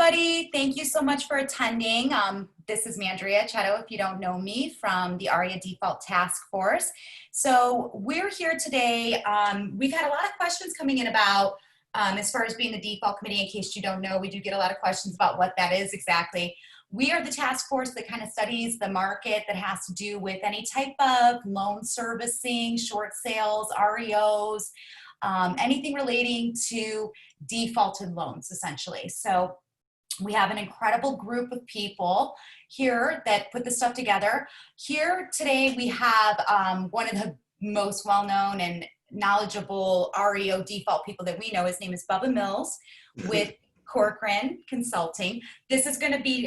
everybody. Thank you so much for attending. This is Mandria Aceto, if you don't know me, from the AREAA Default Task Force. So we're here today. We've had a lot of questions coming in about, as far as being the default committee. In case you don't know, we do get a lot of questions about what that is exactly. We are the task force that kind of studies the market that has to do with any type of loan servicing, short sales, REOs, anything relating to defaulted loans, essentially. So we have an incredible group of people here that put this stuff together. Here today we have one of the most well-known and knowledgeable REO default people that we know. His name is Bubba Mills with Corcoran Consulting. This is going to be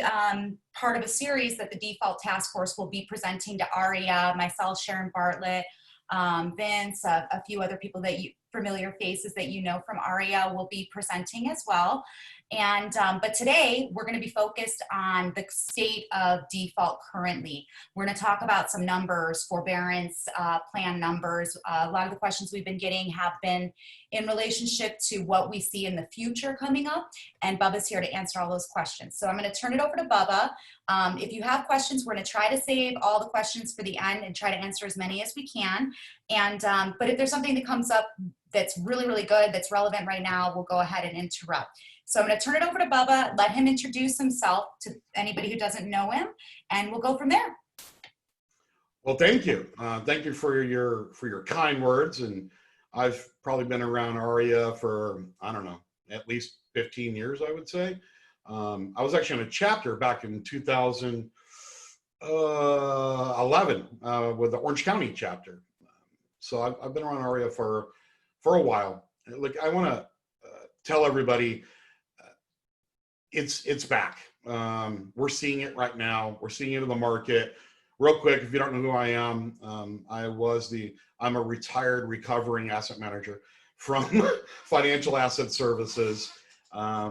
part of a series that the Default Task Force will be presenting to AREAA, myself, Sharon Bartlett, Vince, a few other people that familiar faces that you know from AREAA will be presenting as well. And but today we're going to be focused on the state of default currently. We're going to talk about some numbers, forbearance plan numbers. A lot of the questions we've been getting have been in relationship to what we see in the future coming up, and Bubba's here to answer all those questions. So I'm going to turn it over to Bubba. If you have questions, we're going to try to save all the questions for the end and try to answer as many as we can. And but if there's something that comes up that's really, really good, that's relevant right now, we'll go ahead and interrupt. So I'm going to turn it over to Bubba, let him introduce himself to anybody who doesn't know him, and we'll go from there. Well, thank you. Thank you for your kind words. And I've probably been around AREAA for, I don't know, at least 15 years, I would say. I was actually in a chapter back in 2011 with the Orange County chapter. So I've been around AREAA for a while. Look, I want to tell everybody it's back. We're seeing it right now. We're seeing it in the market. Real quick, if you don't know who I am, I'm a retired recovering asset manager from Financial Asset Services,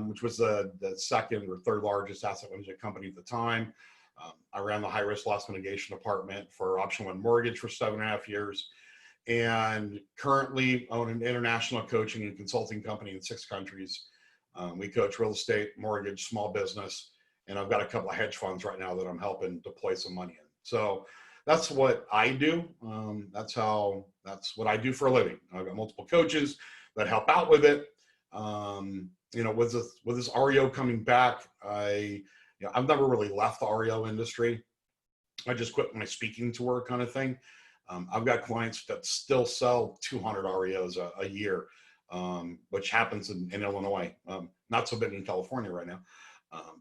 which was the second or third largest asset management company at the time. I ran the high risk loss mitigation department for option one mortgage for 7.5 years. And currently own an international coaching and consulting company in 6 countries. We coach real estate, mortgage, small business, and I've got a couple of hedge funds right now that I'm helping deploy some money in. So that's what I do. That's what I do for a living. I've got multiple coaches that help out with it. You know, with this REO coming back, I've never really left the REO industry. I just quit my speaking tour kind of thing. I've got clients that still sell 200 REOs a year, which happens in Illinois, not so big in California right now.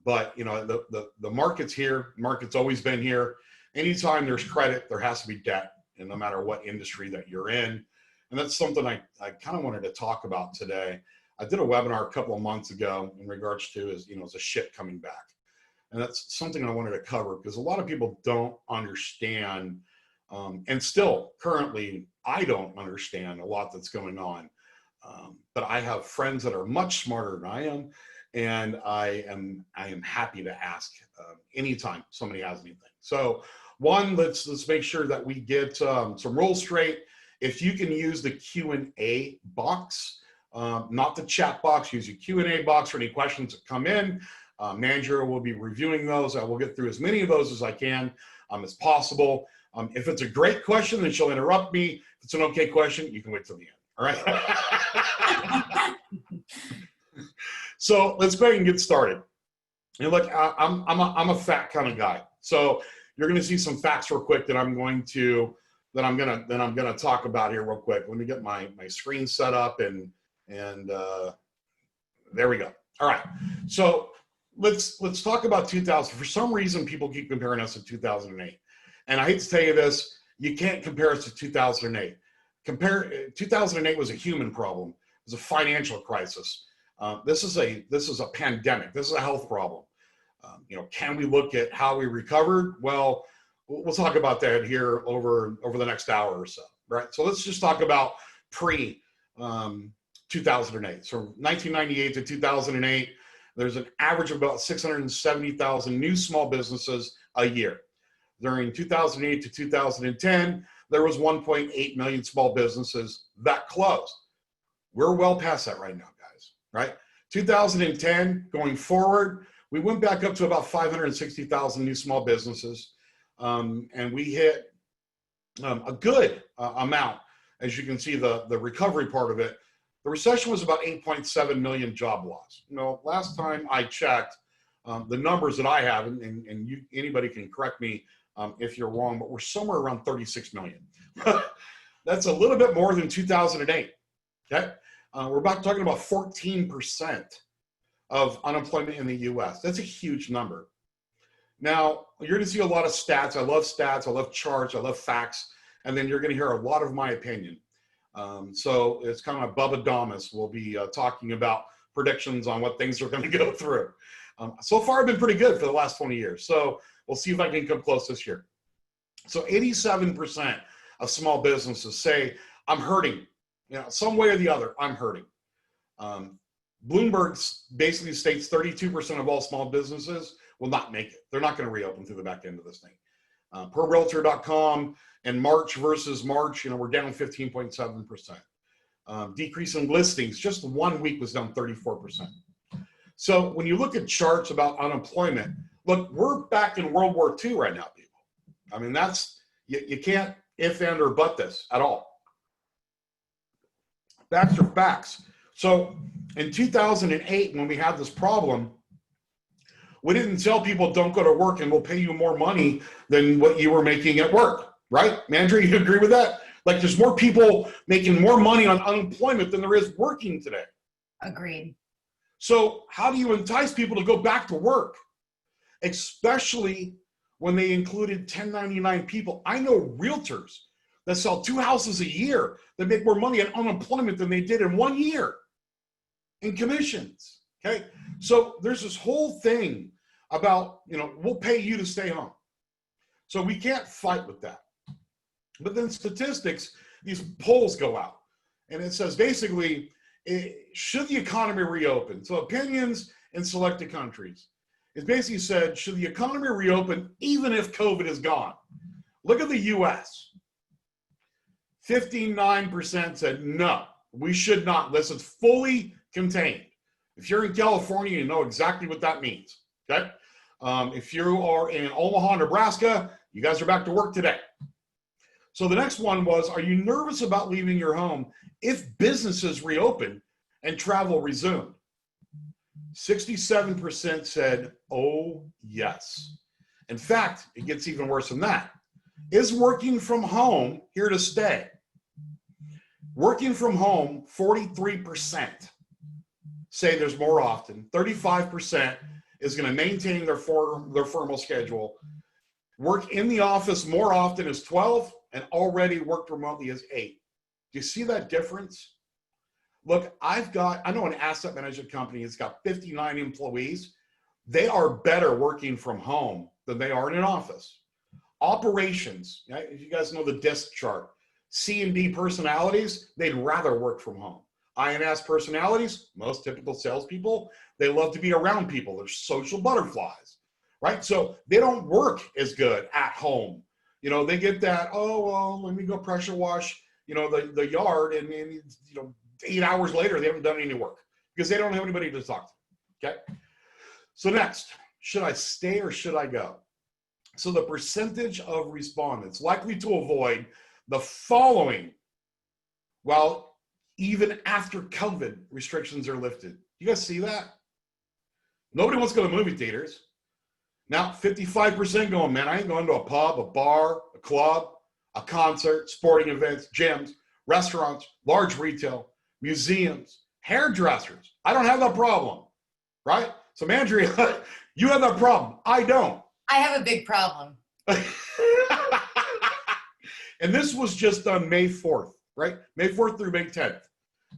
But you know, the market's here. Market's always been here. Anytime there's credit, there has to be debt, and no matter what industry that you're in. And that's something I kind of wanted to talk about today. I did a webinar a couple of months ago in regards to is a ship coming back, and that's something I wanted to cover because a lot of people don't understand. And still, currently, I don't understand a lot that's going on. But I have friends that are much smarter than I am, and I am happy to ask anytime somebody has anything. So, one, let's make sure that we get some rules straight. If you can use the Q&A box, not the chat box, use your Q&A box for any questions that come in. Manager will be reviewing those. I will get through as many of those as I can as possible. If it's a great question, then she'll interrupt me. If it's an okay question, you can wait till the end. All right. So let's go ahead and get started. And look, I'm a fact kind of guy. So you're going to see some facts real quick that I'm going to talk about here real quick. Let me get my screen set up and there we go. All right. So let's talk about 2000. For some reason, people keep comparing us to 2008. And I hate to tell you this, you can't compare us to 2008. 2008 was a human problem. It was a financial crisis. This is a pandemic. This is a health problem. Can we look at how we recovered? Well, we'll talk about that here over the next hour or so, right? So let's just talk about pre 2008. So 1998 to 2008, there's an average of about 670,000 new small businesses a year. During 2008 to 2010, there was 1.8 million small businesses that closed. We're well past that right now, guys, right? 2010 going forward, we went back up to about 560,000 new small businesses. And we hit a good amount. As you can see, the recovery part of it, the recession was about 8.7 million job loss. Last time I checked, the numbers that I have, and anybody can correct me if you're wrong, but we're somewhere around 36 million. That's a little bit more than 2008. Okay, we're talking about 14% of unemployment in the U.S. That's a huge number. Now, you're going to see a lot of stats. I love stats. I love charts. I love facts. And then you're going to hear a lot of my opinion. So it's kind of Bubba Mills. We'll be talking about predictions on what things are going to go through. So far, I've been pretty good for the last 20 years. So we'll see if I can come close this year. So 87% of small businesses say, I'm hurting. Some way or the other, I'm hurting. Bloomberg basically states 32% of all small businesses will not make it. They're not going to reopen through the back end of this thing. Per Realtor.com, and March versus March, we're down 15.7%. Decrease in listings, just 1 week was down 34%. So when you look at charts about unemployment, look, we're back in World War II right now, people. I mean, you can't if, and, or but this at all. Facts are facts. So in 2008, when we had this problem, we didn't tell people don't go to work and we'll pay you more money than what you were making at work, right? Mandria, you agree with that? Like there's more people making more money on unemployment than there is working today. Agreed. So how do you entice people to go back to work? Especially when they included 1099 people. I know realtors that sell 2 houses a year that make more money on unemployment than they did in 1 year in commissions, okay? So there's this whole thing about, we'll pay you to stay home. So we can't fight with that. But then statistics, these polls go out, and it says basically, should the economy reopen? So opinions in selected countries. It basically said, should the economy reopen even if COVID is gone? Look at the US. 59% said no, we should not unless it's fully contained. If you're in California, you know exactly what that means, okay? If you are in Omaha, Nebraska, you guys are back to work today. So the next one was, are you nervous about leaving your home if businesses reopen and travel resumed? 67% said, oh, yes. In fact, it gets even worse than that. Is working from home here to stay? Working from home, 43% say there's more often. 35% is going to maintain their formal schedule. Work in the office more often is 12, and already worked remotely is 8. Do you see that difference? Look, I know an asset management company that's got 59 employees. They are better working from home than they are in an office. Operations, right? If you guys know the DISC chart, C and D personalities, they'd rather work from home. INS personalities, most typical salespeople, they love to be around people. They're social butterflies, right? So they don't work as good at home. They get that, oh, well, let me go pressure wash, the yard, and 8 hours later, they haven't done any work because they don't have anybody to talk to, okay? So next, should I stay or should I go? So the percentage of respondents likely to avoid the following, well, even after COVID restrictions are lifted. You guys see that? Nobody wants to go to movie theaters. Now, 55% going, man, I ain't going to a pub, a bar, a club, a concert, sporting events, gyms, restaurants, large retail, museums, hairdressers. I don't have that problem, right? So, Mandria, you have that problem. I don't. I have a big problem. And this was just on May 4th, right? May 4th through May 10th.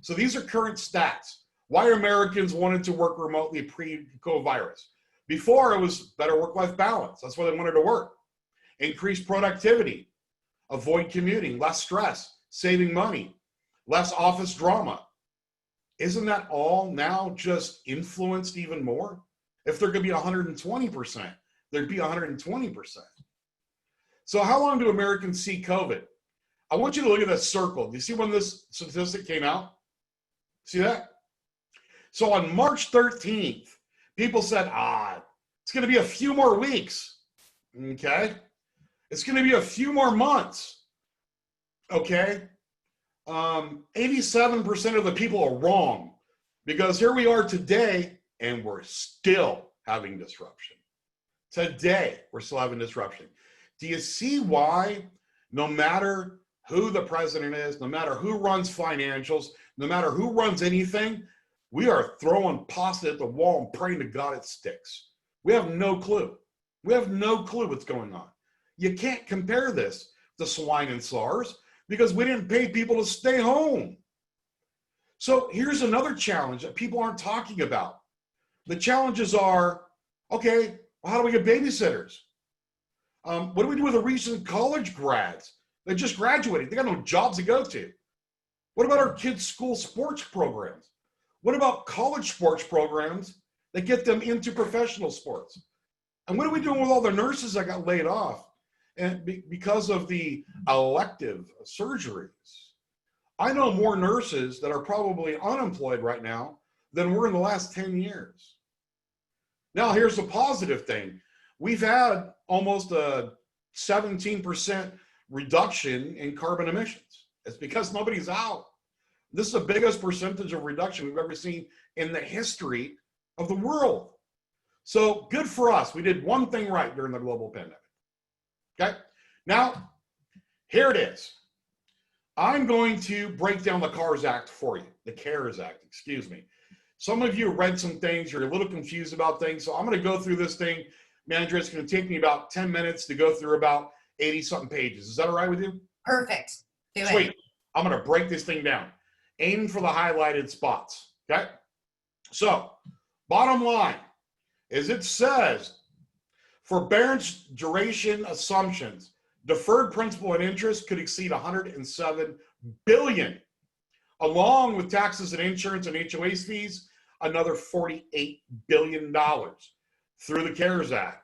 So these are current stats. Why Americans wanted to work remotely pre-COVID. Before, it was better work-life balance. That's why they wanted to work. Increased productivity, avoid commuting, less stress, saving money, less office drama. Isn't that all now just influenced even more? If there could be 120%, there'd be 120%. So how long do Americans see COVID? I want you to look at that circle. Do you see when this statistic came out? See that? So on March 13th, People said, it's going to be a few more weeks. Okay. It's going to be a few more months. Okay. 87% of the people are wrong, because here we are today and we're still having disruption. Today, we're still having disruption. Do you see why, no matter who the president is, no matter who runs financials, no matter who runs anything, we are throwing pasta at the wall and praying to God it sticks? We have no clue. We have no clue what's going on. You can't compare this to swine and SARS, because we didn't pay people to stay home. So here's another challenge that people aren't talking about. The challenges are, okay, well, how do we get babysitters? What do we do with the recent college grads that just graduated? They got no jobs to go to. What about our kids' school sports programs? What about college sports programs that get them into professional sports? And what are we doing with all the nurses that got laid off and because of the elective surgeries? I know more nurses that are probably unemployed right now than were in the last 10 years. Now, here's the positive thing. We've had almost a 17% reduction in carbon emissions. It's because nobody's out. This is the biggest percentage of reduction we've ever seen in the history of the world. So good for us. We did one thing right during the global pandemic. Okay, now here it is. I'm going to break down the CARES Act for you, the CARES Act, excuse me. Some of you read some things, you're a little confused about things, so I'm going to go through this thing. Manager, it's going to take me about 10 minutes to go through about 80-something pages. Is that all right with you? Perfect. Do it. Sweet. I'm going to break this thing down. Aim for the highlighted spots, okay? So, bottom line is it says, forbearance duration assumptions, deferred principal and interest could exceed $107 billion, along with taxes and insurance and HOA fees, another $48 billion through the CARES Act.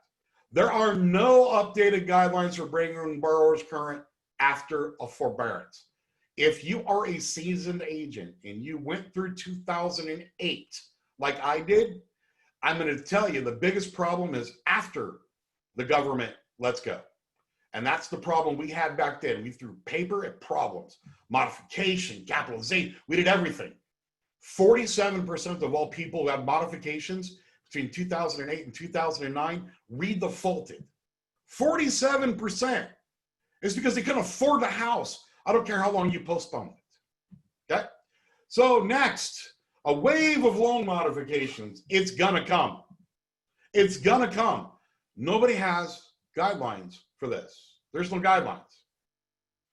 There are no updated guidelines for bringing borrowers current after a forbearance. If you are a seasoned agent and you went through 2008, like I did, I'm going to tell you the biggest problem is after the government lets go. And that's the problem we had back then. We threw paper at problems, modification, capitalization. We did everything. 47% of all people who had modifications between 2008 and 2009 redefaulted. 47%. It's because they couldn't afford the house. I don't care how long you postpone it. Okay? So next, a wave of loan modifications. It's gonna come. It's gonna come. Nobody has guidelines for this. There's no guidelines.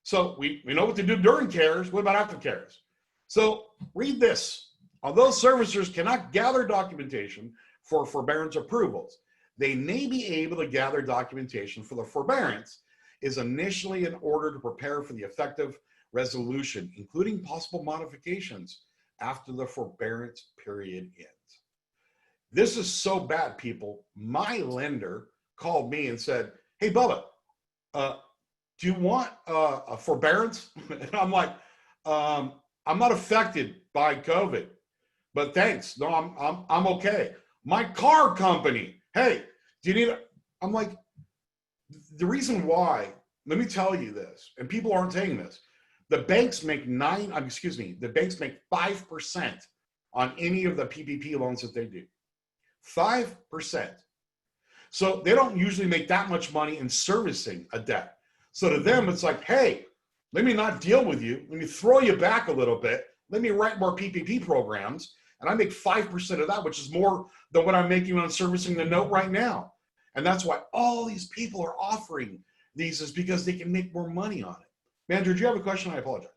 So we know what to do during CARES. What about after CARES? So read this. Although servicers cannot gather documentation for forbearance approvals, they may be able to gather documentation for the forbearance is initially in order to prepare for the effective resolution, including possible modifications after the forbearance period ends. This is so bad, people. My lender called me and said, hey, Bubba, do you want a forbearance? And I'm like, I'm not affected by COVID, but thanks. No, I'm okay. My car company, hey, do you need a, I'm like, the reason why, let me tell you this, and people aren't saying this, the banks make the banks make 5% on any of the PPP loans that they do. 5%. So they don't usually make that much money in servicing a debt. So to them, it's like, hey, let me not deal with you. Let me throw you back a little bit. Let me write more PPP programs. And I make 5% of that, which is more than what I'm making on servicing the note right now. And that's why all these people are offering these, is because they can make more money on it. Mandria, do you have a question? I apologize.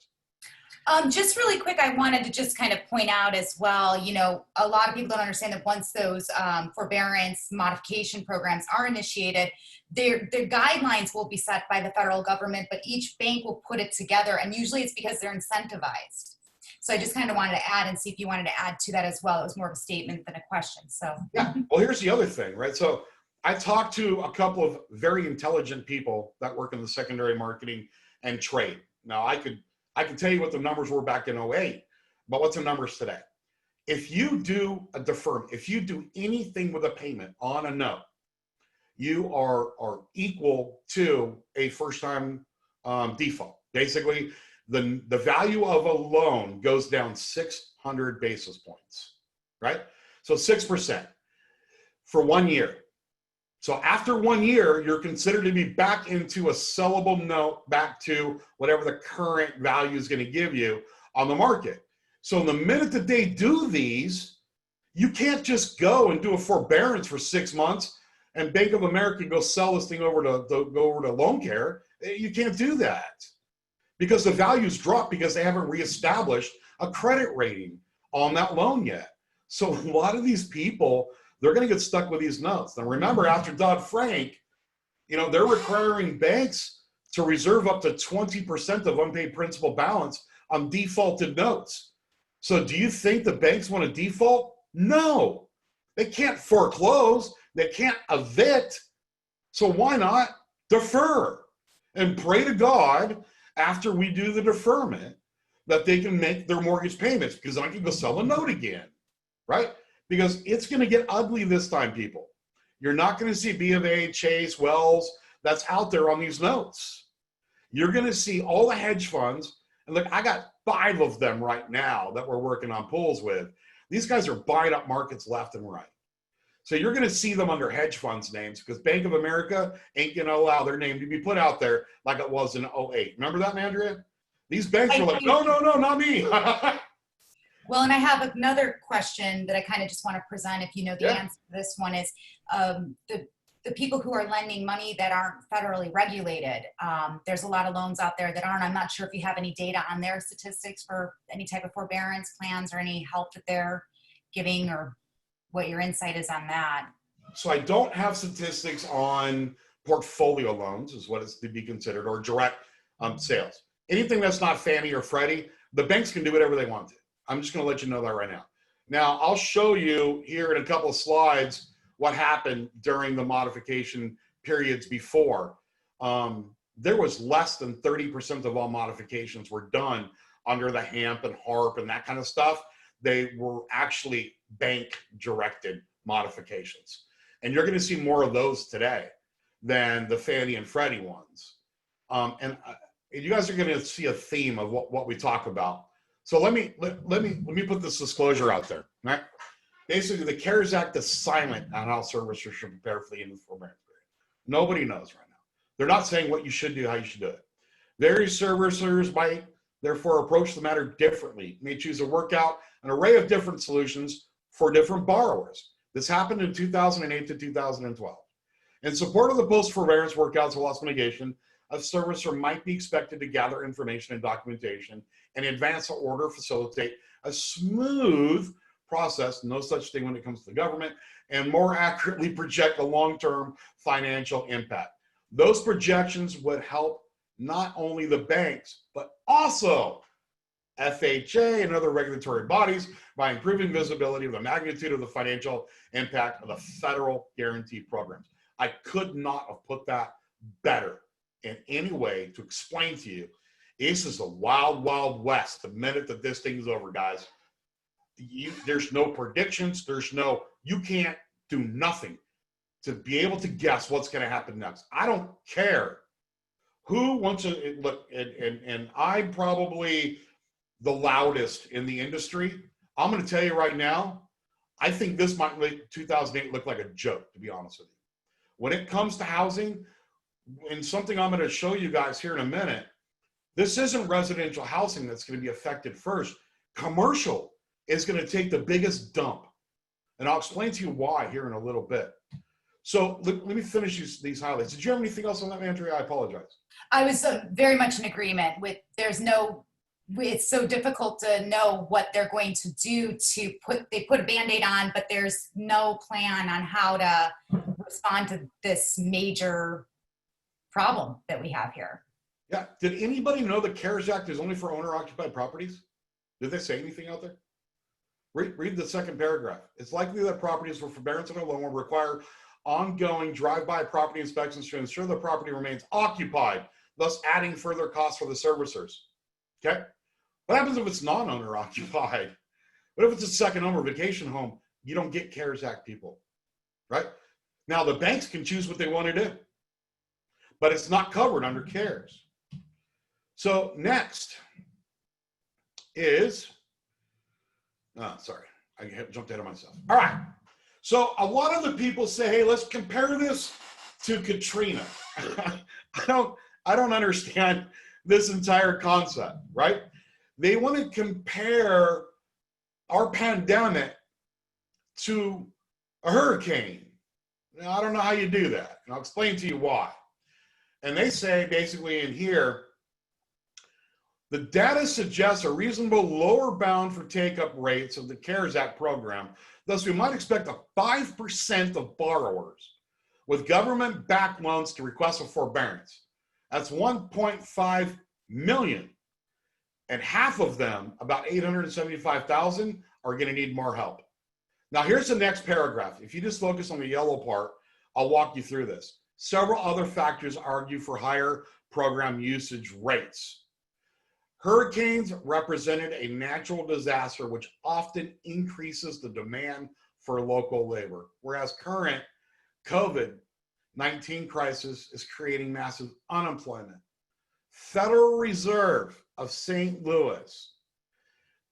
Just really quick, I wanted to just kind of point out as well, you know, a lot of people don't understand that once those forbearance modification programs are initiated, their guidelines will be set by the federal government, but each bank will put it together, and usually it's because they're incentivized. So I just kind of wanted to add and see if you wanted to add to that as well. It was more of a statement than a question. So yeah, well, here's the other thing, right? So I talked to a couple of very intelligent people that work in the secondary marketing and trade. Now I can tell you what the numbers were back in 08, but what's the numbers today? if you do a deferment, if you do anything with a payment on a note, you are equal to a first-time default. Basically, the value of a loan goes down 600 basis points, right? So 6% for 1 year. So after 1 year, you're considered to be back into a sellable note, back to whatever the current value is going to give you on the market. So the minute that they do these, you can't just go and do a forbearance for 6 months and Bank of America go sell this thing over to Loan Care. You can't do that because the values drop because they haven't reestablished a credit rating on that loan yet. So a lot of these people, they're going to get stuck with these notes. Now remember, after Dodd-Frank, they're requiring banks to reserve up to 20% of unpaid principal balance on defaulted notes. So do you think the banks want to default? No, they can't foreclose. They can't evict. So why not defer and pray to God after we do the deferment that they can make their mortgage payments, because I can go sell a note again, right? Because it's going to get ugly this time, people. You're not going to see B of A, Chase, Wells that's out there on these notes. You're going to see all the hedge funds. And look, I got 5 of them right now that we're working on pools with. These guys are buying up markets left and right. So you're going to see them under hedge funds names because Bank of America ain't going to allow their name to be put out there like it was in 2008. Remember that, Mandria? These banks were like, no, not me. Well, and I have another question that I kind of just want to present, if you know the answer to this one, is the people who are lending money that aren't federally regulated. There's a lot of loans out there that aren't. I'm not sure if you have any data on their statistics for any type of forbearance plans or any help that they're giving, or what your insight is on that. So I don't have statistics on portfolio loans, is what it's to be considered, or direct sales. Anything that's not Fannie or Freddie, the banks can do whatever they want to. I'm just going to let you know that right now. Now, I'll show you here in a couple of slides what happened during the modification periods before. There was less than 30% of all modifications were done under the HAMP and HARP and that kind of stuff. They were actually bank-directed modifications. And you're going to see more of those today than the Fannie and Freddie ones. And you guys are going to see a theme of what we talk about. So let me put this disclosure out there. Right? Basically, the CARES Act is silent on how servicers should prepare for the end of the forbearance period. Nobody knows right now. They're not saying what you should do, how you should do it. Various servicers might therefore approach the matter differently, may choose to work out an array of different solutions for different borrowers. This happened in 2008 to 2012. In support of the post-forbearance workouts of loss mitigation, a servicer might be expected to gather information and documentation in advance to order facilitate a smooth process, no such thing when it comes to the government, and more accurately project a long-term financial impact. Those projections would help not only the banks, but also FHA and other regulatory bodies by improving visibility of the magnitude of the financial impact of the federal guarantee programs. I could not have put that better in any way to explain to you. This is the wild, wild west the minute that this thing is over, guys. There's no predictions. You can't do nothing to be able to guess what's going to happen next. I don't care who wants to look, and I'm probably the loudest in the industry. I'm going to tell you right now, I think this might make 2008 look like a joke, to be honest with you. When it comes to housing, and something I'm going to show you guys here in a minute, this isn't residential housing that's going to be affected first. Commercial is going to take the biggest dump. And I'll explain to you why here in a little bit. So let me finish these highlights. Did you have anything else on that, Mandria? I apologize. I was very much in agreement with it's so difficult to know what they're going to do they put a Band-Aid on, but there's no plan on how to respond to this major problem that we have here. Yeah. Did anybody know the CARES Act is only for owner-occupied properties? Did they say anything out there? Read the second paragraph. It's likely that properties for forbearance and a loan will require ongoing drive-by property inspections to ensure the property remains occupied, thus adding further costs for the servicers. Okay? What happens if it's non-owner occupied? But if it's a second home or vacation home, you don't get CARES Act people, right? Now the banks can choose what they want to do, but it's not covered under CARES. So next is, sorry, I jumped ahead of myself. All right. So a lot of the people say, hey, let's compare this to Katrina. I don't understand this entire concept, right? They want to compare our pandemic to a hurricane. Now, I don't know how you do that, and I'll explain to you why. And they say basically in here, the data suggests a reasonable lower bound for take-up rates of the CARES Act program. Thus, we might expect a 5% of borrowers with government-backed loans to request a forbearance. That's 1.5 million. And half of them, about 875,000, are going to need more help. Now, here's the next paragraph. If you just focus on the yellow part, I'll walk you through this. Several other factors argue for higher program usage rates. Hurricanes represented a natural disaster which often increases the demand for local labor, whereas current COVID-19 crisis is creating massive unemployment. Federal Reserve of St. Louis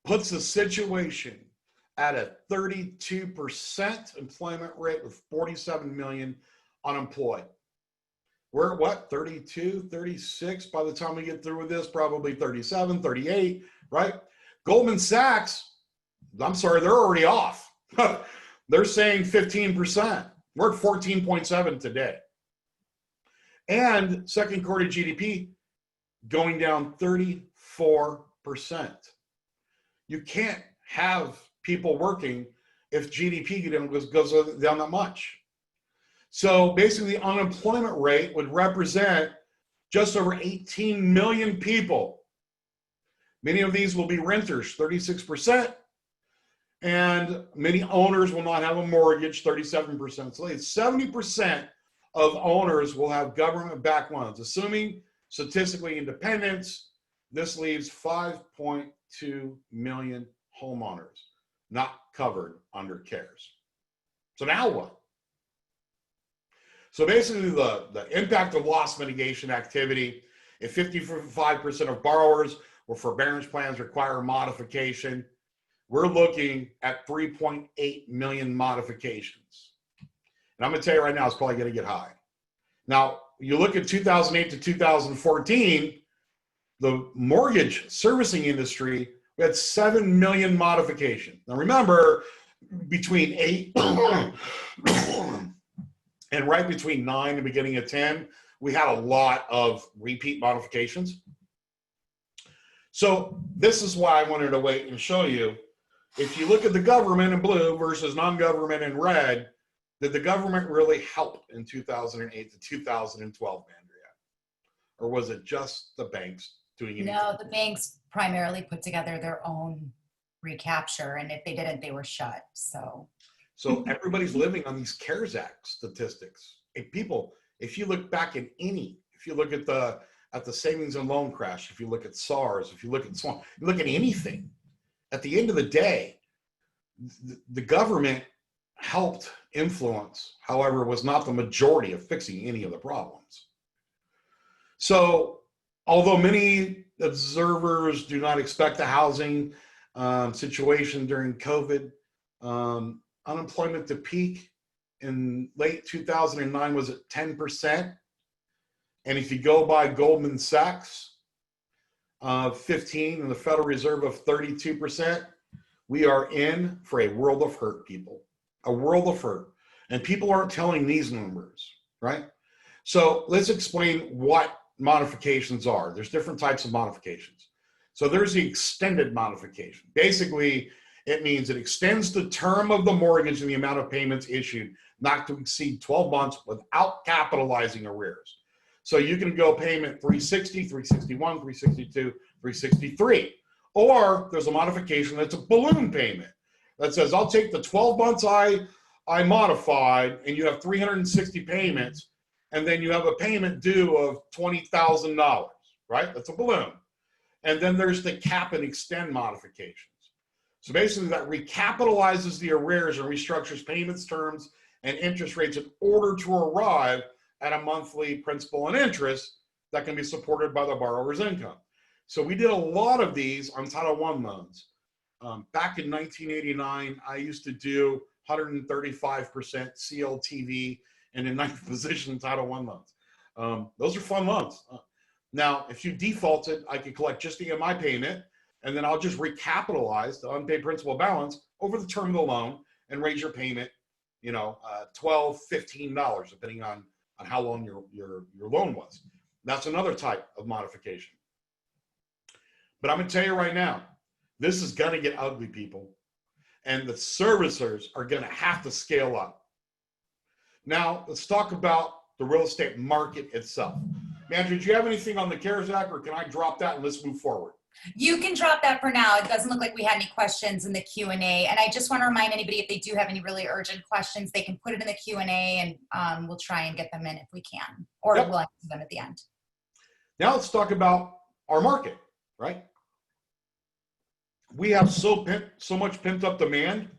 puts the situation at a 32% employment rate with 47 million unemployed. We're at what, 32, 36 by the time we get through with this, probably 37, 38, right? Goldman Sachs, I'm sorry, they're already off. They're saying 15%. We're at 14.7 today. And second quarter GDP going down 34%. You can't have people working if GDP goes down that much. So basically the unemployment rate would represent just over 18 million people. Many of these will be renters, 36%, and many owners will not have a mortgage, 37%. So 70% of owners will have government-backed loans. Assuming statistically independence, this leaves 5.2 million homeowners not covered under CARES. So now what? So basically the impact of loss mitigation activity, if 55% of borrowers with forbearance plans require modification, we're looking at 3.8 million modifications. And I'm gonna tell you right now, it's probably gonna get high. Now, you look at 2008 to 2014, the mortgage servicing industry, we had 7 million modifications. Now remember, between 8 and right between 9 and beginning of 10, we had a lot of repeat modifications. So this is why I wanted to wait and show you. If you look at the government in blue versus non-government in red, did the government really help in 2008 to 2012, Mandria? Or was it just the banks doing anything? No, the banks primarily put together their own recapture, and if they didn't, they were shut. So everybody's living on these CARES Act statistics. If you look back at if you look at the savings and loan crash, if you look at SARS, if you look at SWAN, you look at anything, at the end of the day, the government helped influence, however, was not the majority of fixing any of the problems. So although many observers do not expect the housing situation during COVID, unemployment to peak in late 2009 was at 10%. And if you go by Goldman Sachs, 15, and the Federal Reserve of 32%, we are in for a world of hurt, people. A world of hurt. And people aren't telling these numbers, right? So let's explain what modifications are. There's different types of modifications. So there's the extended modification. Basically, it means it extends the term of the mortgage and the amount of payments issued not to exceed 12 months without capitalizing arrears. So you can go payment 360, 361, 362, 363. Or there's a modification that's a balloon payment that says, I'll take the 12 months I modified, and you have 360 payments, and then you have a payment due of $20,000, right? That's a balloon. And then there's the cap and extend modifications. So basically that recapitalizes the arrears and restructures payments terms and interest rates in order to arrive at a monthly principal and interest that can be supported by the borrower's income. So we did a lot of these on Title I loans. Back in 1989, I used to do 135% CLTV and in ninth position Title I loans. Those are fun loans. Now, if you defaulted, I could collect just the MI payment, and then I'll just recapitalize the unpaid principal balance over the term of the loan and raise your payment, you know, $12, $15, depending on how long your loan was. That's another type of modification. But I'm gonna tell you right now, this is gonna get ugly, people. And the servicers are gonna have to scale up. Now, let's talk about the real estate market itself. Mandria, do you have anything on the CARES Act, or can I drop that and let's move forward? You can drop that for now. It doesn't look like we had any questions in the Q&A. And I just want to remind anybody, if they do have any really urgent questions, they can put it in the Q&A and we'll try and get them in if we can, or we'll answer them at the end. Now let's talk about our market, right? We have so much pent up demand.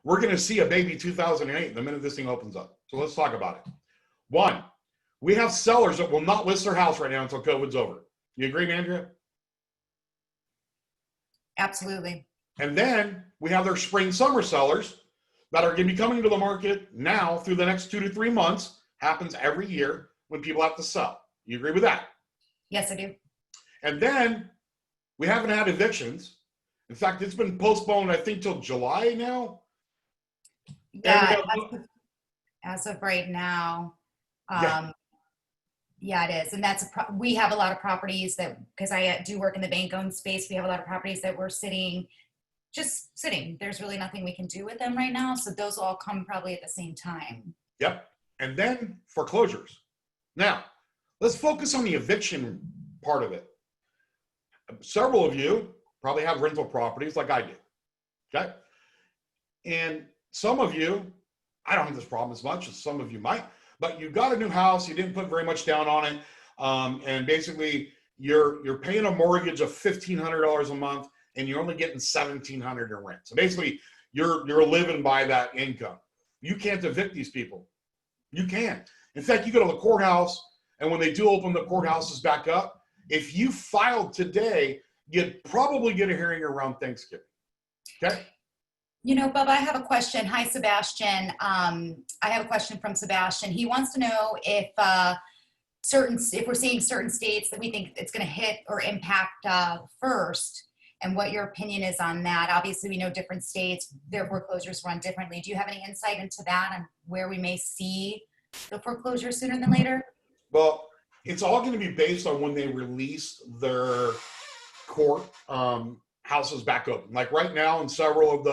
We're going to see a baby 2008 the minute this thing opens up. So let's talk about it. One, we have sellers that will not list their house right now until COVID's over. You agree, Mandria? Absolutely. And then we have their spring summer sellers that are going to be coming to the market now through the next 2 to 3 months. Happens every year when people have to sell. You agree with that? Yes, I do. And then we haven't had evictions. In fact, it's been postponed, I think, till July now. Yeah, as of right now. Yeah, it is. And that's we have a lot of properties that, because I do work in the bank-owned space, we have a lot of properties that we're just sitting. There's really nothing we can do with them right now. So those all come probably at the same time. Yep. And then foreclosures. Now, let's focus on the eviction part of it. Several of you probably have rental properties like I do. Okay. And some of you, I don't have this problem as much as some of you might, but you got a new house, you didn't put very much down on it, and basically you're paying a mortgage of $1,500 a month, and you're only getting $1,700 in rent. So basically, you're living by that income. You can't evict these people. You can't. In fact, you go to the courthouse, and when they do open the courthouses back up, if you filed today, you'd probably get a hearing around Thanksgiving. Okay. You know, Bubba, I have a question. Hi, Sebastian. I have a question from Sebastian. He wants to know if if we're seeing certain states that we think it's going to hit or impact first, and what your opinion is on that. Obviously, we know different states, their foreclosures run differently. Do you have any insight into that and where we may see the foreclosure sooner than later? Well, it's all going to be based on when they release their court houses back open. Like right now in several of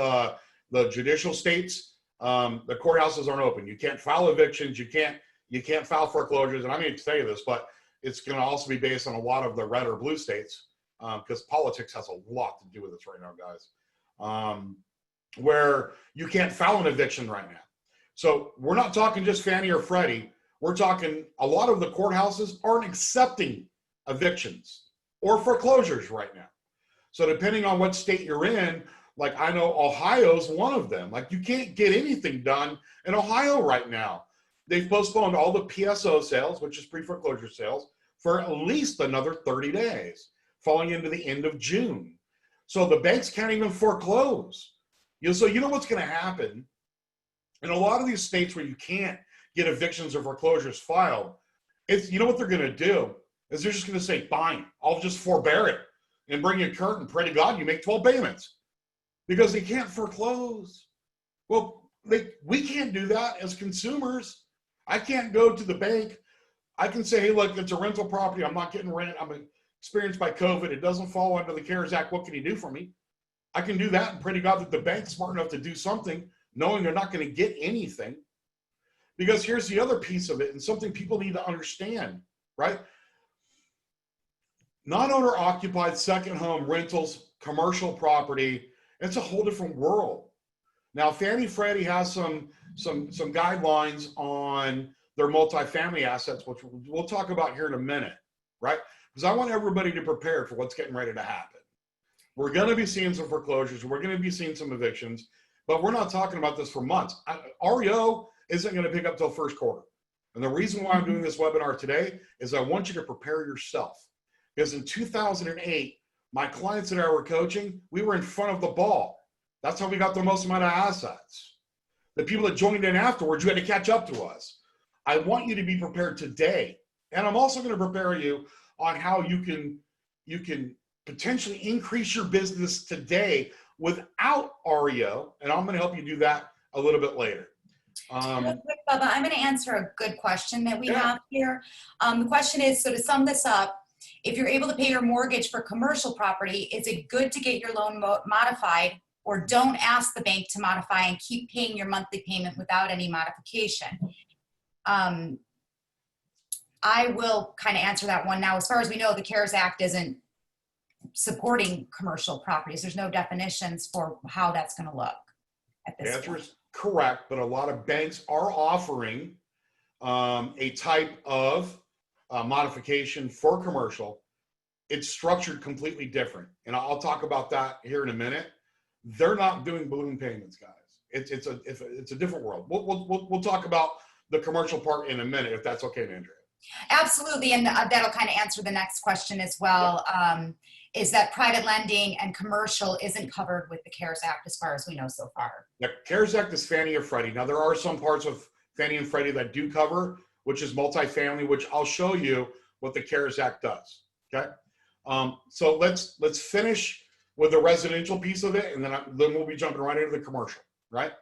the judicial states, the courthouses aren't open. You can't file evictions. You can't file foreclosures. And I mean to tell you this, but it's going to also be based on a lot of the red or blue states, because politics has a lot to do with this right now, guys, where you can't file an eviction right now. So we're not talking just Fannie or Freddie. We're talking a lot of the courthouses aren't accepting evictions or foreclosures right now. So depending on what state you're in, like I know Ohio's one of them. Like you can't get anything done in Ohio right now. They've postponed all the PSO sales, which is pre-foreclosure sales, for at least another 30 days, falling into the end of June. So the banks can't even foreclose. So you know what's going to happen? In a lot of these states where you can't get evictions or foreclosures filed, you know what they're going to do is they're just going to say, fine, I'll just forbear it and bring you current and pray to God you make 12 payments, because they can't foreclose. Well, we can't do that as consumers. I can't go to the bank. I can say, hey, look, it's a rental property. I'm not getting rent. I'm experienced by COVID. It doesn't fall under the CARES Act. What can you do for me? I can do that and pray to God that the bank's smart enough to do something, knowing they're not going to get anything. Because here's the other piece of it, and something people need to understand, right? Non-owner occupied second home rentals, commercial property, it's a whole different world. Now, Fannie Freddie has some guidelines on their multifamily assets, which we'll talk about here in a minute, right? Because I want everybody to prepare for what's getting ready to happen. We're going to be seeing some foreclosures. We're going to be seeing some evictions, but we're not talking about this for months. REO isn't going to pick up till first quarter. And the reason why I'm doing this webinar today is I want you to prepare yourself. Because in 2008, my clients that I were coaching, we were in front of the ball. That's how we got the most amount of assets. The people that joined in afterwards, you had to catch up to us. I want you to be prepared today. And I'm also going to prepare you on how you can potentially increase your business today without REO. And I'm going to help you do that a little bit later. Real quick, Bubba, I'm going to answer a good question that we have here. The question is, so to sum this up, if you're able to pay your mortgage for commercial property, is it good to get your loan modified, or don't ask the bank to modify and keep paying your monthly payment without any modification? I will kind of answer that one now. As far as we know, the CARES Act isn't supporting commercial properties. There's no definitions for how that's going to look at this point. The answer is correct, but a lot of banks are offering a type of modification for commercial. It's structured completely different, and I'll talk about that here in a minute. They're not doing balloon payments, guys. It's a different world. We'll talk about the commercial part in a minute, if that's okay, Mandria. Absolutely, and that'll kind of answer the next question as well. Is that private lending and commercial isn't covered with the CARES Act as far as we know so far. The CARES Act is Fannie or Freddie. Now, there are some parts of Fannie and Freddie that do cover, which is multifamily, which I'll show you what the CARES Act does, okay? So let's finish with the residential piece of it, and then we'll be jumping right into the commercial, right?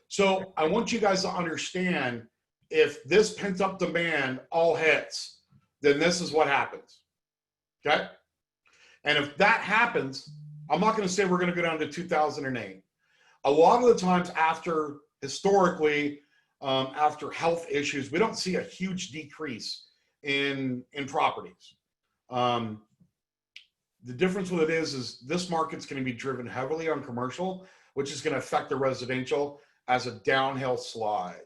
So I want you guys to understand, if this pent-up demand all hits, then this is what happens, okay? And if that happens, I'm not going to say we're going to go down to 2008. A lot of the times historically, after health issues, we don't see a huge decrease in properties. The difference with it is this market's going to be driven heavily on commercial, which is going to affect the residential as a downhill slide.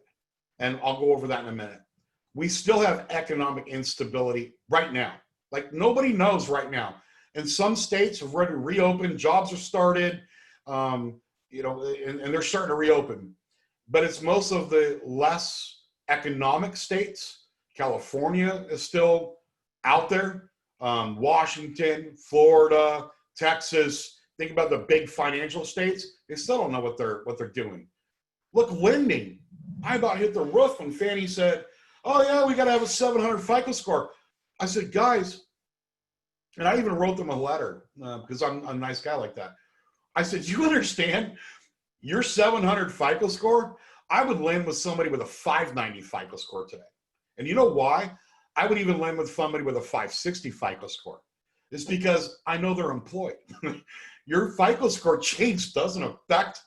And I'll go over that in a minute. We still have economic instability right now. Like, nobody knows right now. And some states have already reopened, jobs are started, and they're starting to reopen. But it's most of the less economic states. California is still out there. Washington, Florida, Texas. Think about the big financial states. They still don't know what they're doing. Look, lending. I about hit the roof when Fannie said, "Oh yeah, we got to have a 700 FICO score." I said, "Guys," and I even wrote them a letter because I'm a nice guy like that. I said, "You understand? Your 700 FICO score, I would lend with somebody with a 590 FICO score today." And you know why? I would even lend with somebody with a 560 FICO score. It's because I know they're employed. Your FICO score change doesn't affect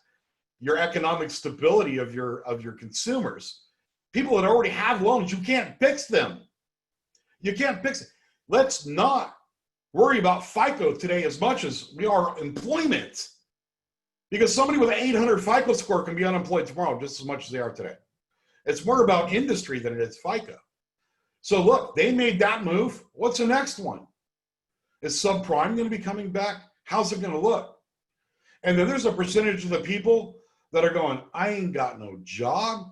your economic stability of your consumers. People that already have loans, you can't fix them. You can't fix it. Let's not worry about FICO today as much as we are employment. Because somebody with an 800 FICO score can be unemployed tomorrow just as much as they are today. It's more about industry than it is FICO. So look, they made that move. What's the next one? Is subprime going to be coming back? How's it going to look? And then there's a percentage of the people that are going, "I ain't got no job.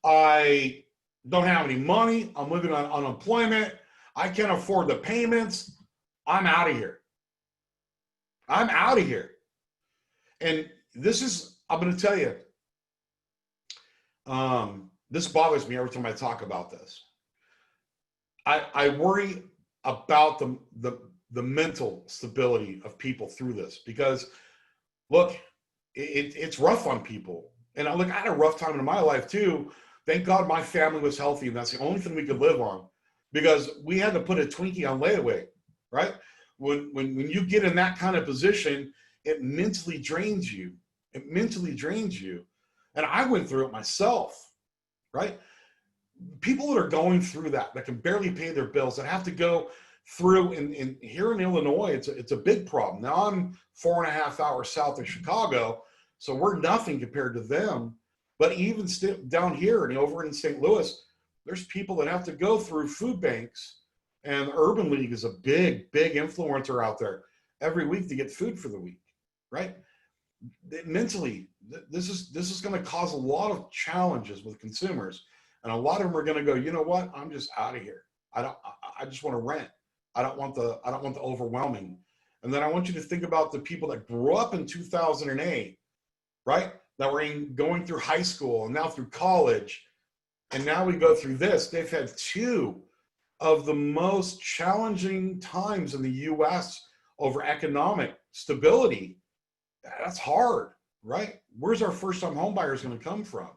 I don't have any money. I'm living on unemployment. I can't afford the payments. I'm out of here. I'm out of here." And this is, I'm going to tell you, this bothers me every time I talk about this. I worry about the mental stability of people through this, because look, it's rough on people. And I had a rough time in my life too. Thank God my family was healthy, and that's the only thing we could live on, because we had to put a Twinkie on layaway, right? When you get in that kind of position, it mentally drains you. It mentally drains you. And I went through it myself, right? People that are going through that can barely pay their bills, that have to go through, in here in Illinois, it's a big problem. Now I'm 4.5 hours south of Chicago, so we're nothing compared to them. But even still down here and over in St. Louis, there's people that have to go through food banks, and Urban League is a big influencer out there. every week to get food for the week, right? Mentally, this is going to cause a lot of challenges with consumers, and a lot of them are going to go, you know what, I'm just out of here. I just want to rent. I don't want the overwhelming. And then I want you to think about the people that grew up in 2008, right? That were going through high school and now through college, and now we go through this. They've had two of the most challenging times in the U.S. over economic stability. That's hard, right? Where's our first-time home buyers going to come from?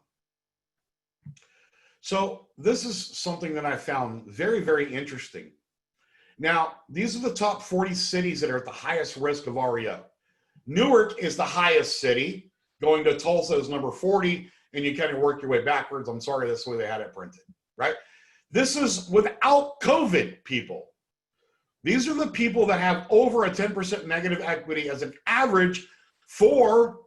So this is something that I found very, very interesting. Now, these are the top 40 cities that are at the highest risk of REO. Newark is the highest city. Going to Tulsa is number 40, and you kind of work your way backwards. I'm sorry, that's the way they had it printed, right? This is without COVID people. These are the people that have over a 10% negative equity as an average for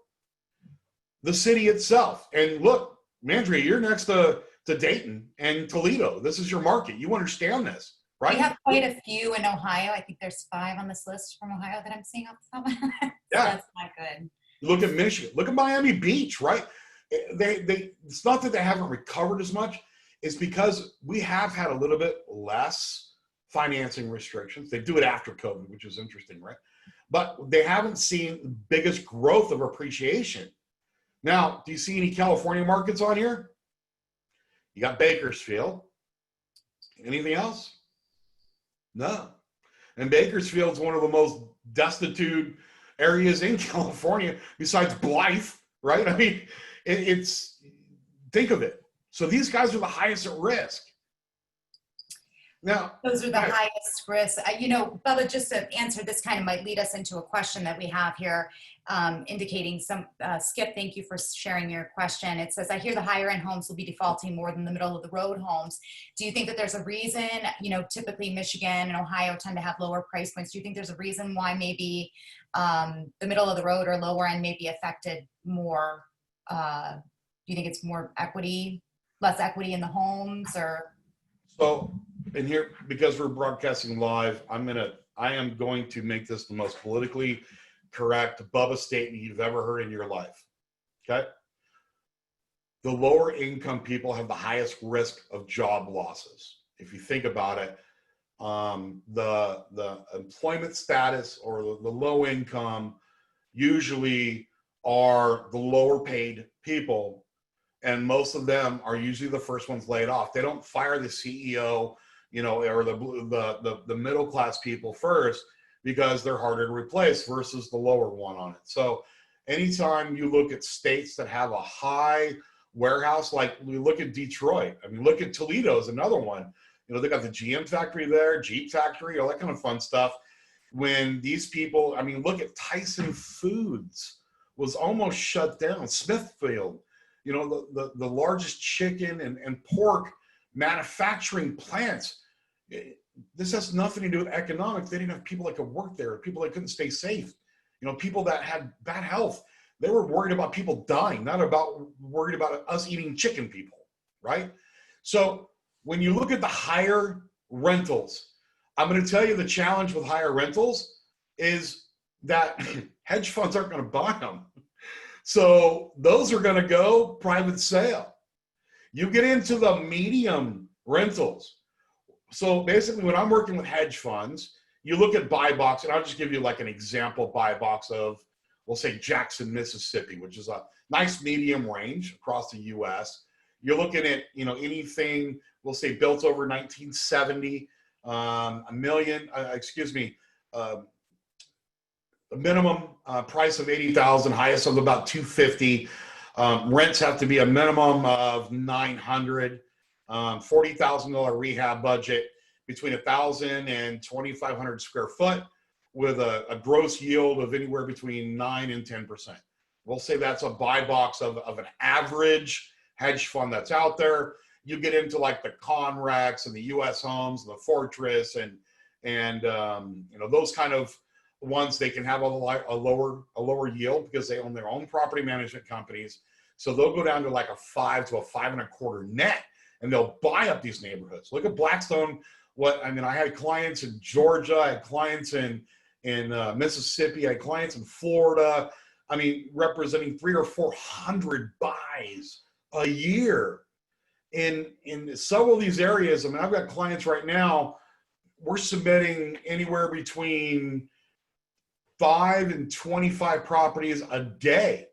the city itself. And look, Mandria, you're next to Dayton and Toledo. This is your market. You understand this, right? We have quite a few in Ohio. I think there's 5 on this list from Ohio that I'm seeing off the top of my head. Yeah. That's not good. Look at Michigan. Look at Miami Beach, right? It's not that they haven't recovered as much. It's because we have had a little bit less financing restrictions. They do it after COVID, which is interesting, right? But they haven't seen the biggest growth of appreciation. Now, do you see any California markets on here? You got Bakersfield. Anything else? No. And Bakersfield's one of the most destitute areas in California besides Blythe, right? I mean, think of it. So these guys are the highest at risk. Now, those are the highest risks. You know, Bubba, just to answer this kind of might lead us into a question that we have here, indicating some, Skip, thank you for sharing your question. It says, I hear the higher end homes will be defaulting more than the middle of the road homes. Do you think that there's a reason, you know, typically Michigan and Ohio tend to have lower price points. Do you think there's a reason why maybe the middle of the road or lower end may be affected more? Do you think it's more equity, less equity in the homes, or? So, and here, because we're broadcasting live, I am going to make this the most politically correct Bubba statement you've ever heard in your life. Okay? The lower income people have the highest risk of job losses. If you think about it, the employment status or the low income usually are the lower paid people, and most of them are usually the first ones laid off. They don't fire the CEO, you know, or the middle class people first, because they're harder to replace versus the lower one on it. So anytime you look at states that have a high warehouse, like we look at Detroit, I mean, look at Toledo is another one. You know, they got the GM factory there, Jeep factory, all that kind of fun stuff. When these people, I mean, look at Tyson Foods was almost shut down. Smithfield, you know, the largest chicken and pork manufacturing plants. This has nothing to do with economics. They didn't have people that could work there, people that couldn't stay safe, you know, people that had bad health. They were worried about people dying, not worried about us eating chicken people, right? So when you look at the higher rentals, I'm going to tell you the challenge with higher rentals is that hedge funds aren't going to buy them. So those are going to go private sale. You get into the medium rentals. So basically when I'm working with hedge funds, you look at buy box, and I'll just give you like an example buy box of, we'll say Jackson, Mississippi, which is a nice medium range across the US. You're looking at, you know, anything, we'll say built over 1970, a minimum price of 80,000, highest of about 250. Rents have to be a minimum of 900, $40,000 rehab budget, between 1,000 and 2,500 square foot, with a gross yield of anywhere between 9 and 10%. We'll say that's a buy box of an average hedge fund that's out there. You get into like the Conrex and the US Homes, and the Fortress, and you know, those kind of ones. They can have a lower yield because they own their own property management companies. So they'll go down to like a 5 to a 5.25 net, and they'll buy up these neighborhoods. Look at Blackstone. I had clients in Georgia, I had clients in Mississippi. I had clients in Florida. I mean, representing 300 or 400 buys a year in several of these areas. I mean, I've got clients right now, we're submitting anywhere between 5 and 25 properties a day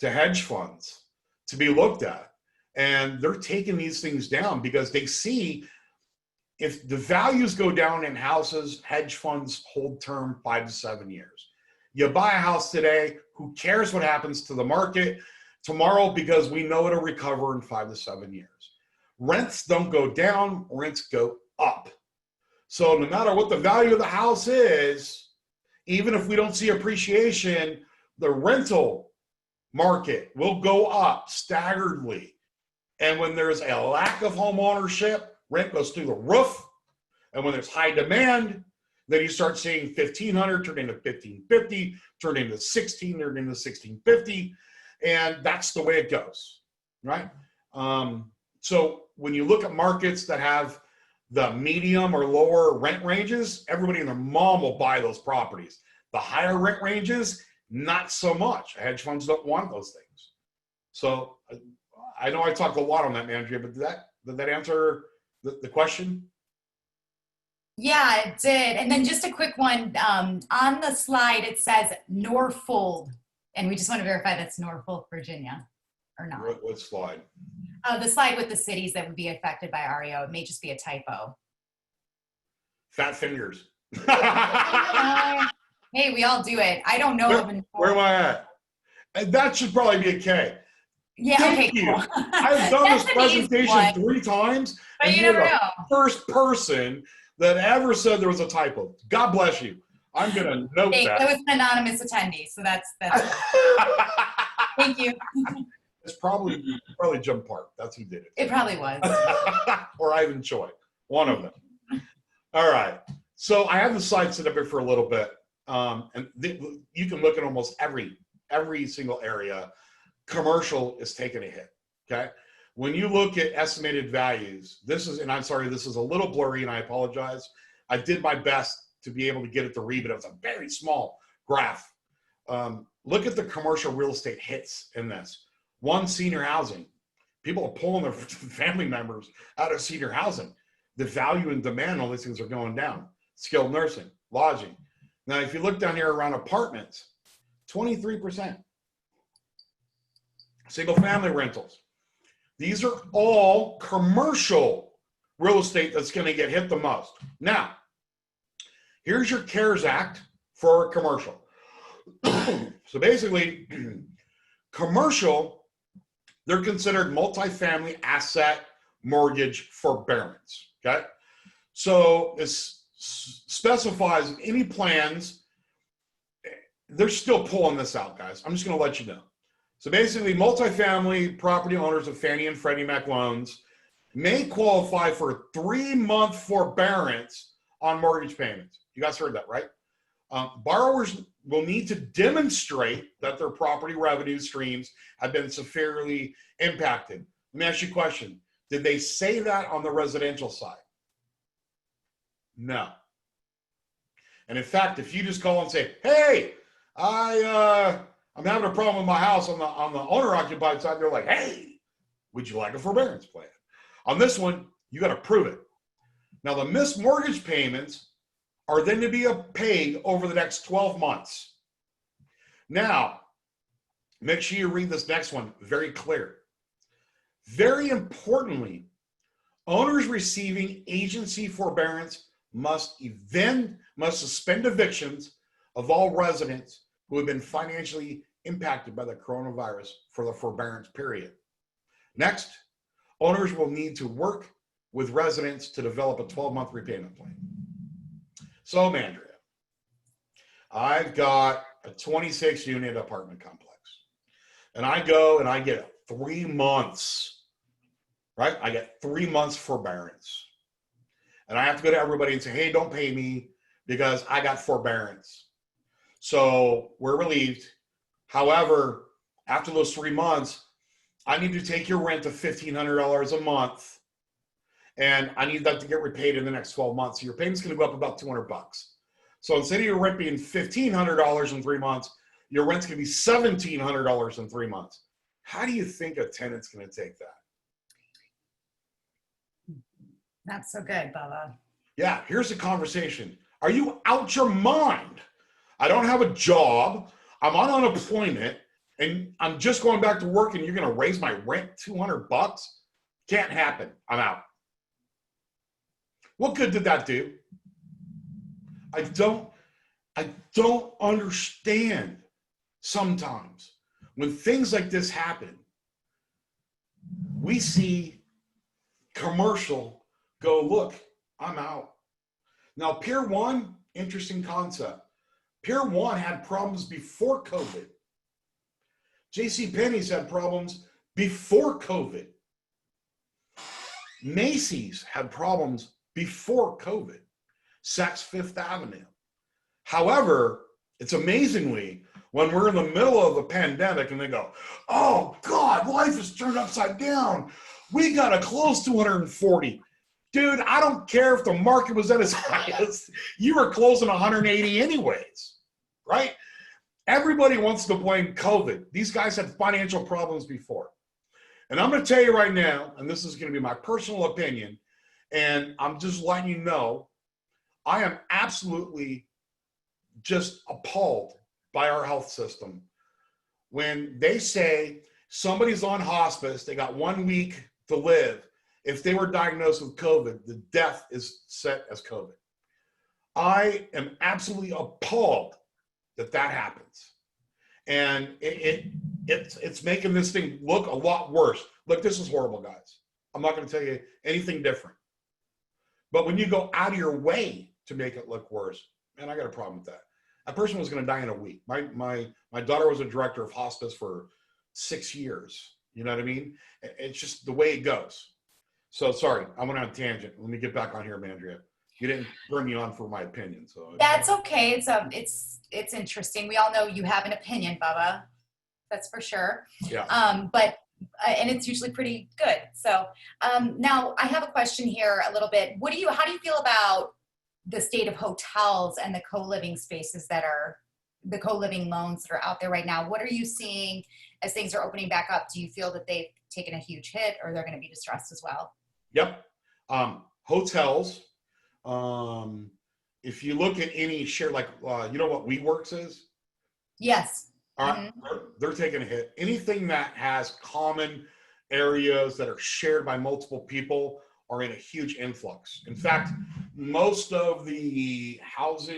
to hedge funds to be looked at. And they're taking these things down because they see if the values go down in houses, hedge funds hold term 5 to 7 years. You buy a house today, who cares what happens to the market tomorrow, because we know it'll recover in 5 to 7 years. Rents don't go down, rents go up. So no matter what the value of the house is, even if we don't see appreciation, the rental market will go up staggeredly. And when there's a lack of home ownership, rent goes through the roof. And when there's high demand, then you start seeing 1,500 turn into 1,550, turn into 16, turn into 1,650. And that's the way it goes, right? So when you look at markets that have the medium or lower rent ranges, everybody and their mom will buy those properties. The higher rent ranges, not so much. Hedge funds don't want those things. So I know I talked a lot on that, Mandria, but did that answer the question? Yeah, it did. And then just a quick one. On the slide, it says Norfolk, and we just want to verify that's Norfolk, Virginia, or not. What slide? The slide with the cities that would be affected by REO. It may just be a typo. Fat fingers. Hey, we all do it. I don't know. Where am I at? And that should probably be a K. Yeah, Thank okay, you. cool. I've done this presentation 3 times, but and you you're never the know. first person that ever said there was a typo. God bless you. I'm going to note that. It was an anonymous attendee, so that's thank you. It's probably Jim Park. That's who did it. It probably was. Or Ivan Choi. One of them. All right. So I have the slide set up here for a little bit. And you can look at almost every single area. Commercial is taking a hit. Okay. When you look at estimated values, and I'm sorry, this is a little blurry and I apologize. I did my best to be able to get it to read, but it was a very small graph. Look at the commercial real estate hits in this. One, senior housing. People are pulling their family members out of senior housing. The value and demand on these things are going down. Skilled nursing, lodging. Now, if you look down here around apartments, 23%. Single family rentals. These are all commercial real estate that's going to get hit the most. Now, here's your CARES Act for commercial. So basically, commercial, they're considered multifamily asset mortgage forbearance. Okay. So this specifies any plans. They're still pulling this out, guys. I'm just going to let you know. So basically, multifamily property owners of Fannie and Freddie Mac loans may qualify for a 3-month forbearance on mortgage payments. You guys heard that, right? Borrowers will need to demonstrate that their property revenue streams have been severely impacted. Let me ask you a question. Did they say that on the residential side? No. And in fact, if you just call and say, hey, I'm having a problem with my house on the owner-occupied side, they're like, hey, would you like a forbearance plan? On this one, you got to prove it. Now, the missed mortgage payments are then to be paid over the next 12 months. Now, make sure you read this next one very clear. Very importantly, owners receiving agency forbearance must suspend evictions of all residents who have been financially impacted by the coronavirus for the forbearance period. Next, owners will need to work with residents to develop a 12-month repayment plan. So, Mandria, I've got a 26-unit apartment complex, and I go and I get 3 months, right? I get 3 months forbearance. And I have to go to everybody and say, hey, don't pay me because I got forbearance. So we're relieved. However, after those 3 months, I need to take your rent to $1,500 a month, and I need that to get repaid in the next 12 months. So your payment's going to go up about $200. So instead of your rent being $1,500 in 3 months, your rent's going to be $1,700 in 3 months. How do you think a tenant's going to take that? Not so good, Bubba. Yeah, here's the conversation. Are you out your mind? I don't have a job. I'm on unemployment and I'm just going back to work and you're going to raise my rent $200? Can't happen. I'm out. What good did that do? I don't understand sometimes when things like this happen. We see commercial go, look, I'm out. Now, Pier 1, interesting concept. Pier 1 had problems before COVID. JCPenney's had problems before COVID. Macy's had problems before COVID. Saks Fifth Avenue. However, it's amazingly, when we're in the middle of a pandemic and they go, oh God, life is turned upside down. We got to close 240. Dude, I don't care if the market was at its highest. You were closing 180 anyways, right? Everybody wants to blame COVID. These guys had financial problems before. And I'm going to tell you right now, and this is going to be my personal opinion, and I'm just letting you know, I am absolutely just appalled by our health system. When they say somebody's on hospice, they got 1 week to live. If they were diagnosed with COVID, the death is set as COVID. I am absolutely appalled that that happens. And it's making this thing look a lot worse. Look, this is horrible, guys. I'm not going to tell you anything different. But when you go out of your way to make it look worse, man, I got a problem with that. A person was going to die in a week. My daughter was a director of hospice for 6 years. You know what I mean? It's just the way it goes. So sorry, I went on a tangent. Let me get back on here, Mandria. You didn't bring me on for my opinion, so That's okay. It's interesting. We all know you have an opinion, Bubba. That's for sure. yeah. And it's usually pretty good. So now I have a question here a little bit. How do you feel about the state of hotels and the co-living spaces the co-living loans that are out there right now? What are you seeing as things are opening back up? Do you feel that they've taken a huge hit or they're going to be distressed as well? Yep. Hotels. If you look at any share, like, you know what WeWorks is? Yes. All right, they're taking a hit. Anything that has common areas that are shared by multiple people are in a huge influx. In fact, most of the most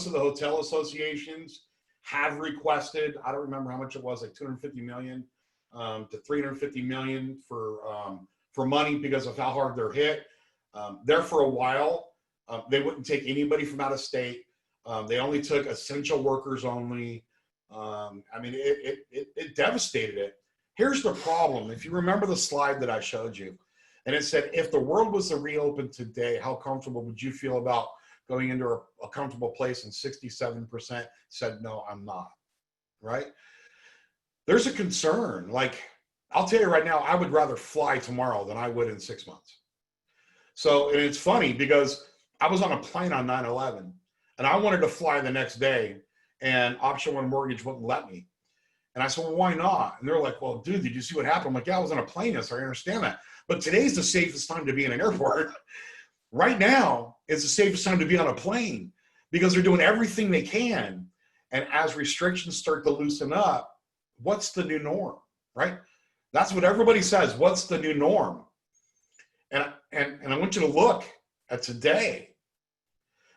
of the hotel associations have requested, I don't remember how much it was, like 250 million to 350 million for money because of how hard they're hit. There for a while, they wouldn't take anybody from out of state. They only took essential workers only. It devastated it. Here's the problem. If you remember the slide that I showed you, and it said, if the world was to reopen today, how comfortable would you feel about going into a comfortable place? And 67% said, no, I'm not, right? There's a concern. Like, I'll tell you right now, I would rather fly tomorrow than I would in 6 months. So, and it's funny because I was on a plane on 9/11 and I wanted to fly the next day and Option One Mortgage wouldn't let me. And I said, well, why not? And they're like, well, dude, did you see what happened? I'm like, yeah, I was on a plane, so I understand that. But today's the safest time to be in an airport. Right now is the safest time to be on a plane because they're doing everything they can. And as restrictions start to loosen up, what's the new norm, right? That's what everybody says. What's the new norm? And I want you to look at today.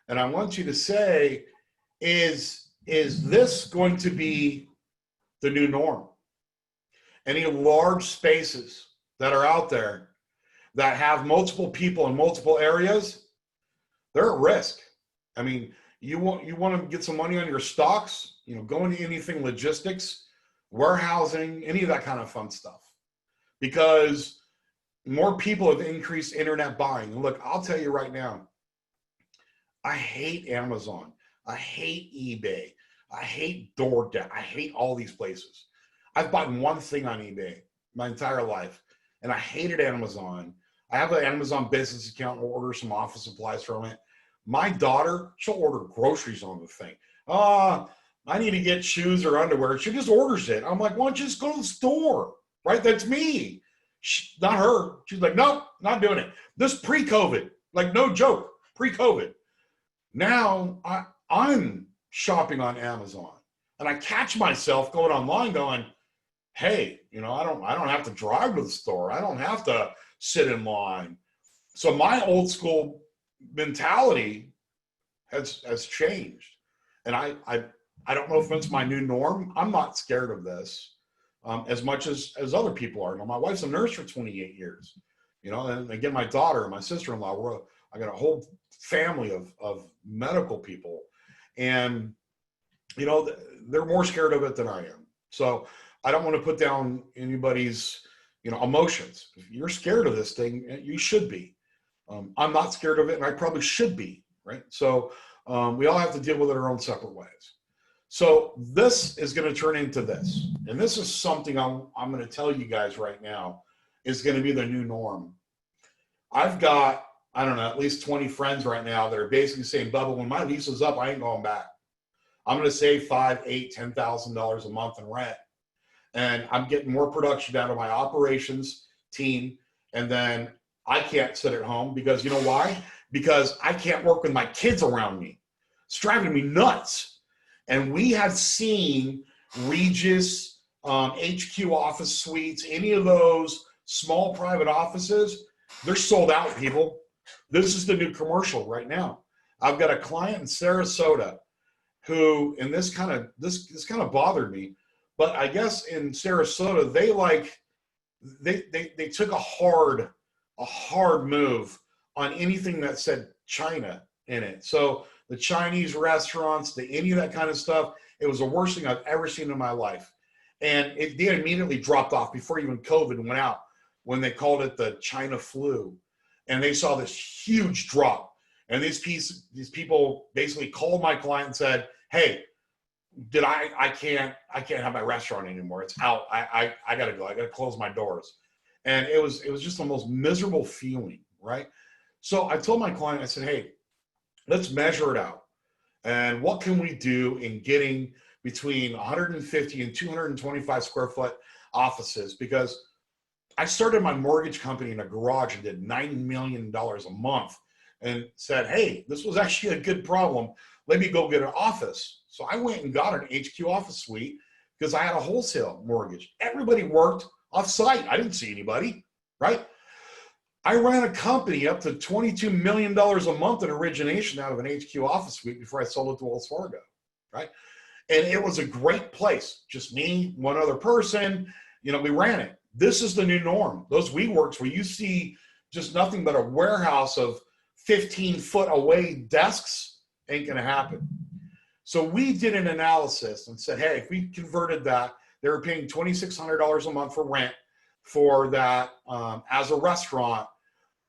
And I want you to say, is this going to be the new norm? Any large spaces that are out there that have multiple people in multiple areas, they're at risk. I mean, you want to get some money on your stocks, go into anything logistics, warehousing, any of that kind of fun stuff. Because more people have increased internet buying. And look, I'll tell you right now, I hate Amazon. I hate eBay. I hate DoorDash. I hate all these places. I've bought one thing on eBay my entire life, and I hated Amazon. I have an Amazon business account and order some office supplies from it. My daughter, she'll order groceries on the thing. I need to get shoes or underwear. She just orders it. I'm like, why don't you just go to the store? Right? That's me. Not her. She's like, nope, not doing it. This pre-COVID, like no joke, pre-COVID. Now I'm shopping on Amazon, and I catch myself going online going, hey, I don't have to drive to the store. I don't have to sit in line. So my old school mentality has changed. And I don't know if it's my new norm. I'm not scared of this as much as other people are. My wife's a nurse for 28 years, and again, my daughter and my sister-in-law, I got a whole family of medical people, and, they're more scared of it than I am. So I don't want to put down anybody's, emotions. If you're scared of this thing, you should be. I'm not scared of it, and I probably should be, right? So we all have to deal with it our own separate ways. So this is going to turn into this, and this is something I'm going to tell you guys right now is going to be the new norm. I've got, I don't know, at least 20 friends right now that are basically saying, Bubba, when my lease is up, I ain't going back. I'm going to save $5,000, $8,000, $10,000 a month in rent. And I'm getting more production out of my operations team. And then I can't sit at home because, you know why? Because I can't work with my kids around me. It's driving me nuts. And we have seen Regis, HQ office suites, any of those small private offices, they're sold out, people. This is the new commercial right now. I've got a client in Sarasota who, and this kind of bothered me, but I guess in Sarasota, they took a hard move on anything that said China in it. So the Chinese restaurants, any of that kind of stuff, it was the worst thing I've ever seen in my life. And they immediately dropped off before even COVID went out, when they called it the China flu. And they saw this huge drop. And these people basically called my client and said, hey, I can't have my restaurant anymore. It's out. I gotta go. I gotta close my doors. And it was just the most miserable feeling, right? So I told my client, I said, hey, let's measure it out. And what can we do in getting between 150 and 225 square foot offices? Because I started my mortgage company in a garage and did $9 million a month, and said, hey, this was actually a good problem. Let me go get an office. So I went and got an HQ office suite because I had a wholesale mortgage. Everybody worked off site. I didn't see anybody, right? I ran a company up to $22 million a month in origination out of an HQ office suite before I sold it to Wells Fargo, right? And it was a great place. Just me, one other person, we ran it. This is the new norm. Those WeWorks where you see just nothing but a warehouse of 15-foot away desks ain't gonna happen. So we did an analysis and said, hey, if we converted that, they were paying $2,600 a month for rent for that as a restaurant,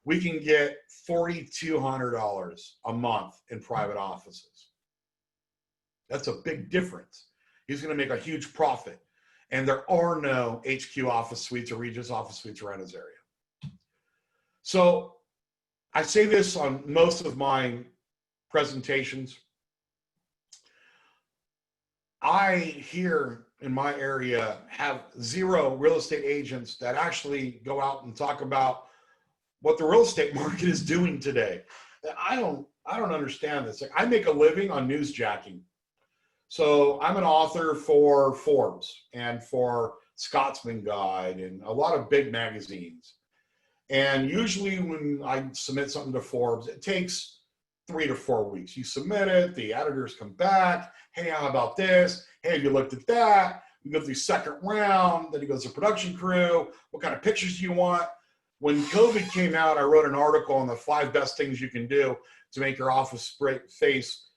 we can get $4,200 a month in private offices. That's a big difference. He's gonna make a huge profit. And there are no HQ office suites or Regis office suites around his area. So I say this on most of my presentations. I here in my area have 0 real estate agents that actually go out and talk about what the real estate market is doing today. I don't understand this. Like, I make a living on newsjacking. So I'm an author for Forbes and for Scotsman Guide and a lot of big magazines. And usually when I submit something to Forbes, it takes 3 to 4 weeks. You submit it, the editors come back. Hey, how about this? Hey, have you looked at that? We go through second round, then it goes to production crew. What kind of pictures do you want? When COVID came out, I wrote an article on the 5 best things you can do to make your office space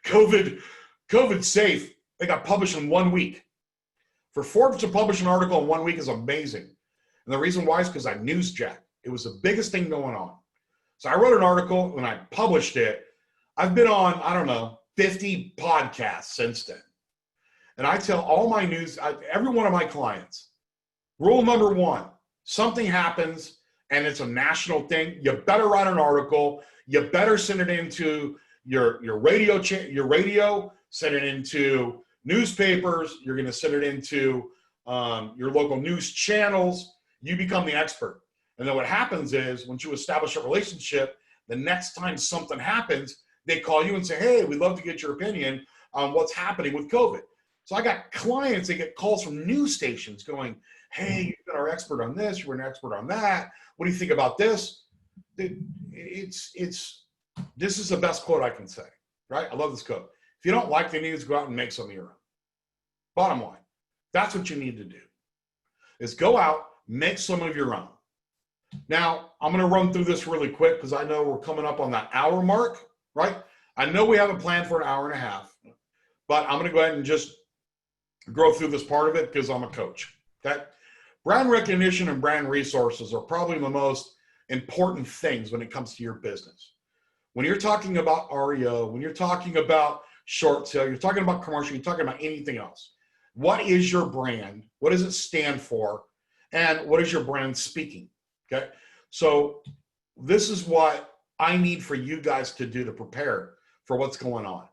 COVID safe. They got published in 1 week. For Forbes to publish an article in 1 week is amazing. And the reason why is because I newsjacked. It was the biggest thing going on. So I wrote an article and I published it. I've been on, 50 podcasts since then. And I tell all my every one of my clients, rule number 1, something happens and it's a national thing, you better write an article. You better send it into your radio, send it into newspapers. You're going to send it into your local news channels. You become the expert. And then what happens is once you establish a relationship, the next time something happens, they call you and say, hey, we'd love to get your opinion on what's happening with COVID. So I got clients, they get calls from news stations going, hey, you've been our expert on this, you're an expert on that. What do you think about this? This is the best quote I can say, right? I love this quote. If you don't like the news, go out and make some of your own. Bottom line, that's what you need to do, is go out, make some of your own. Now, I'm going to run through this really quick because I know we're coming up on that hour mark, right? I know we have a plan for an hour and a half, but I'm going to go ahead and just go through this part of it because I'm a coach, okay? Brand recognition and brand resources are probably the most important things when it comes to your business. When you're talking about REO, when you're talking about short sale, you're talking about commercial, you're talking about anything else. What is your brand? What does it stand for? And what is your brand speaking? Okay. So this is what I need for you guys to do to prepare for what's going on.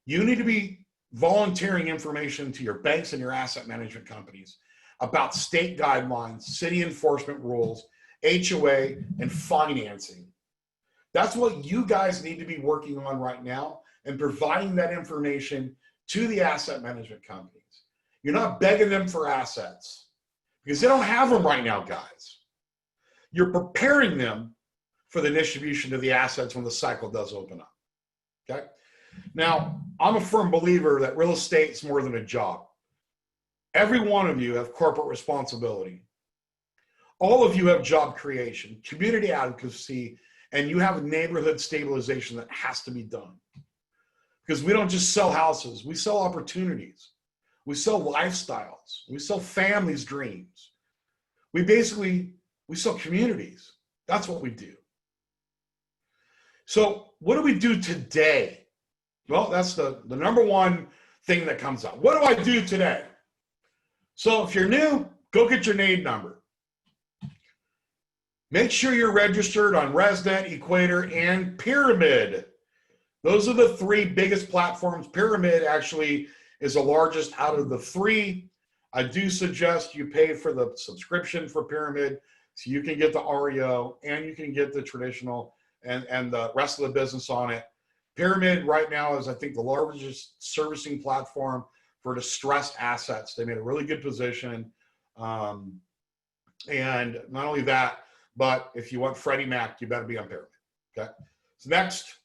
You need to be volunteering information to your banks and your asset management companies about state guidelines, city enforcement rules, HOA, and financing. That's what you guys need to be working on right now and providing that information to the asset management companies. You're not begging them for assets because they don't have them right now, guys. You're preparing them for the distribution of the assets when the cycle does open up, okay? Now, I'm a firm believer that real estate is more than a job. Every one of you have corporate responsibility. All of you have job creation, community advocacy, and you have neighborhood stabilization that has to be done. Because we don't just sell houses, we sell opportunities. We sell lifestyles. We sell families' dreams. We sell communities. That's what we do. So what do we do today? Well, that's the number one thing that comes up. What do I do today? So if you're new, go get your NAID number. Make sure you're registered on ResNet, Equator, and Pyramid. Those are the three biggest platforms. Pyramid actually is the largest out of the three. I do suggest you pay for the subscription for Pyramid so you can get the REO and you can get the traditional and the rest of the business on it. Pyramid right now is, I think, the largest servicing platform for distressed assets. They made a really good position. And not only that, but if you want Freddie Mac, you better be on Pyramid, okay? So next,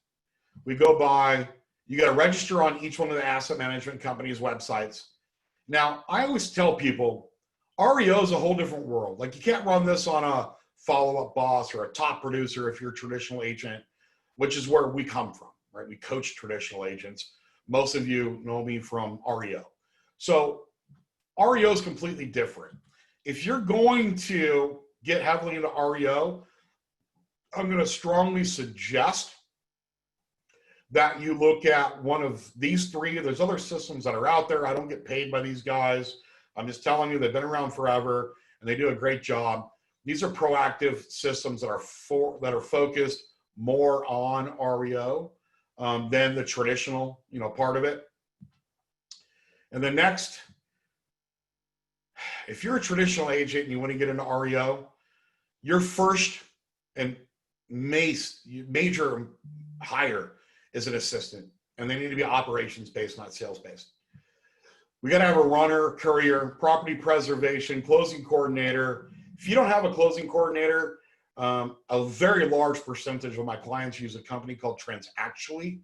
we go by, you got to register on each one of the asset management companies' websites. Now, I always tell people, REO is a whole different world. Like, you can't run this on a follow-up boss or a top producer if you're a traditional agent, which is where we come from, right? We coach traditional agents. Most of you know me from REO. So REO is completely different. If you're going to get heavily into REO, I'm going to strongly suggest that you look at one of these three. There's other systems that are out there. I don't get paid by these guys. I'm just telling you, they've been around forever and they do a great job. These are proactive systems that are focused more on REO than the traditional, part of it. And then next, if you're a traditional agent and you want to get into REO, your first and major hire is an assistant, and they need to be operations-based, not sales-based. We got to have a runner, courier, property preservation, closing coordinator. If you don't have a closing coordinator, a very large percentage of my clients use a company called Transactually.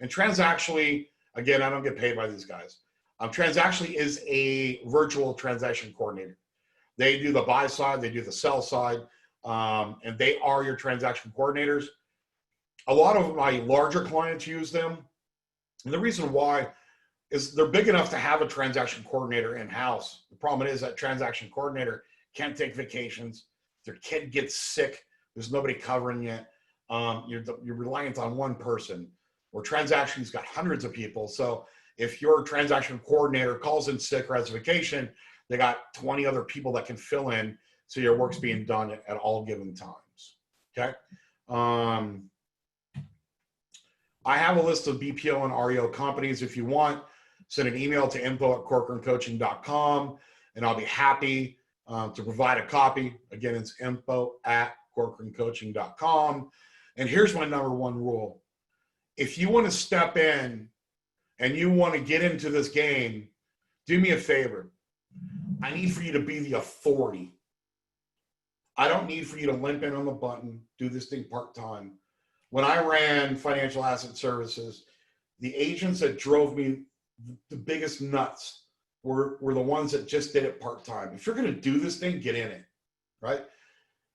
And Transactually, again, I don't get paid by these guys. Transactually is a virtual transaction coordinator. They do the buy side, they do the sell side, and they are your transaction coordinators. A lot of my larger clients use them. And the reason why is they're big enough to have a transaction coordinator in-house. The problem is that transaction coordinator can't take vacations. Their kid gets sick. There's nobody covering it. You're reliant on one person. Or transactions got hundreds of people. So if your transaction coordinator calls in sick or has vacation, they got 20 other people that can fill in. so your work's being done at all given times. Okay. I have a list of BPO and REO companies. If you want, send an email to info@corcorancoaching.com, and I'll be happy to provide a copy. Again, it's info@corcorancoaching.com. And here's my number one rule. If you want to step in and you want to get into this game, do me a favor. I need for you to be the authority. I don't need for you to limp in on the button, do this thing part-time. When I ran financial asset services, the agents that drove me the biggest nuts were the ones that just did it part-time. If you're going to do this thing, get in it, right?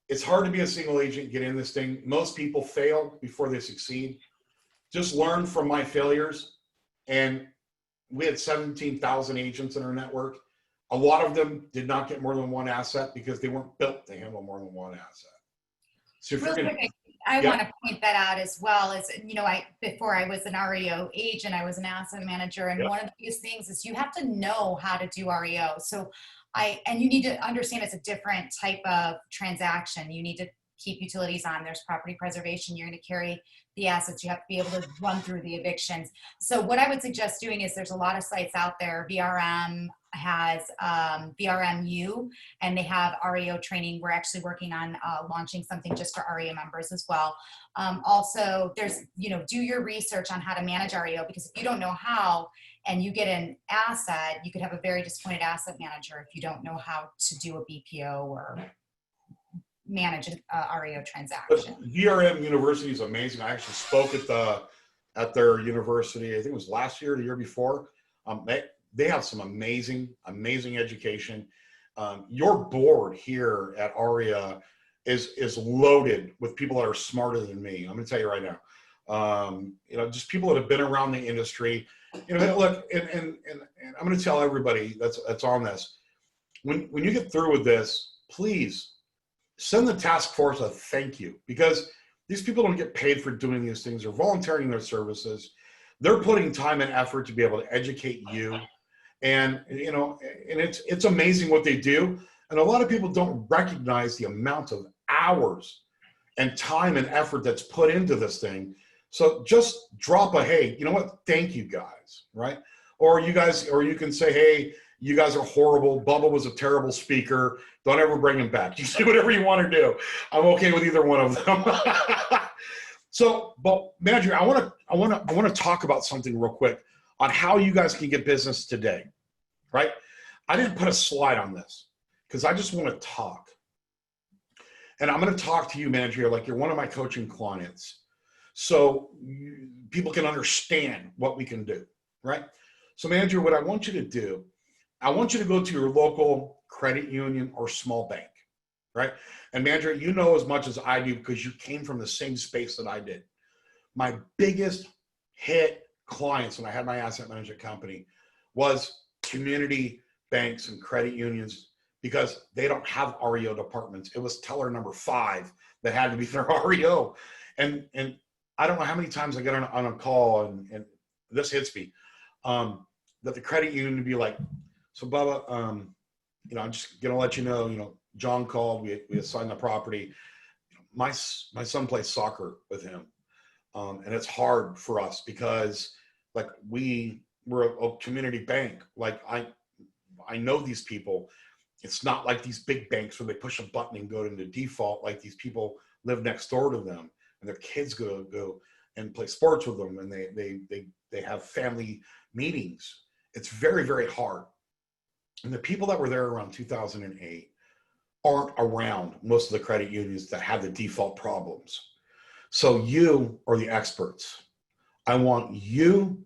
It's hard to be a single agent, get in this thing. Most people fail before they succeed. Just learn from my failures. And we had 17,000 agents in our network. A lot of them did not get more than one asset because they weren't built to handle more than one asset. So if you're going to, I want to point that out as well. As you know, before I was an REO agent, I was an asset manager, and one of the biggest things is you have to know how to do REO. So and you need to understand it's a different type of transaction. You need to keep utilities on. There's property preservation. You're going to carry the assets. You have to be able to run through the evictions. So what I would suggest doing is there's a lot of sites out there. VRM has VRMU, and they have REO training. We're actually working on launching something just for REO members as well. Also, there's, do your research on how to manage REO, because if you don't know how and you get an asset, you could have a very disappointed asset manager if you don't know how to do a BPO or manage an REO transaction. But VRM University is amazing. I actually spoke at their university. I think it was last year, the year before. They have some amazing education. Your board here at AREAA is loaded with people that are smarter than me. I'm going to tell you right now. Just people that have been around the industry. Look, and I'm going to tell everybody that's on this. When you get through with this, please send the task force a thank you, because these people don't get paid for doing these things. They're volunteering their services. They're putting time and effort to be able to educate you. And, and it's amazing what they do. And a lot of people don't recognize the amount of hours and time and effort that's put into this thing. So just drop a, hey, you know what? Thank you guys, right? Or you can say, hey, you guys are horrible. Bubba was a terrible speaker. Don't ever bring him back. You do whatever you want to do. I'm okay with either one of them. So, but manager, I want to talk about something real quick on how you guys can get business today, right? I didn't put a slide on this because I just want to talk. And I'm going to talk to you, manager, like you're one of my coaching clients. So people can understand what we can do, right? So manager, what I want you to do, I want you to go to your local credit union or small bank, right? And manager, you know as much as I do because you came from the same space that I did. My biggest hit clients when I had my asset management company was community banks and credit unions, because they don't have REO departments. It was teller number 5 that had to be their REO. And I don't know how many times I get on a call and this hits me, that the credit union would be like, so Bubba, I'm just gonna let you know, John called, we assigned the property. My son plays soccer with him. And it's hard for us because like we're a community bank. Like I know these people. It's not like these big banks where they push a button and go into default. Like these people live next door to them and their kids go and play sports with them, and they have family meetings. It's very, very hard. And the people that were there around 2008 aren't around most of the credit unions that have the default problems. So you are the experts. I want you,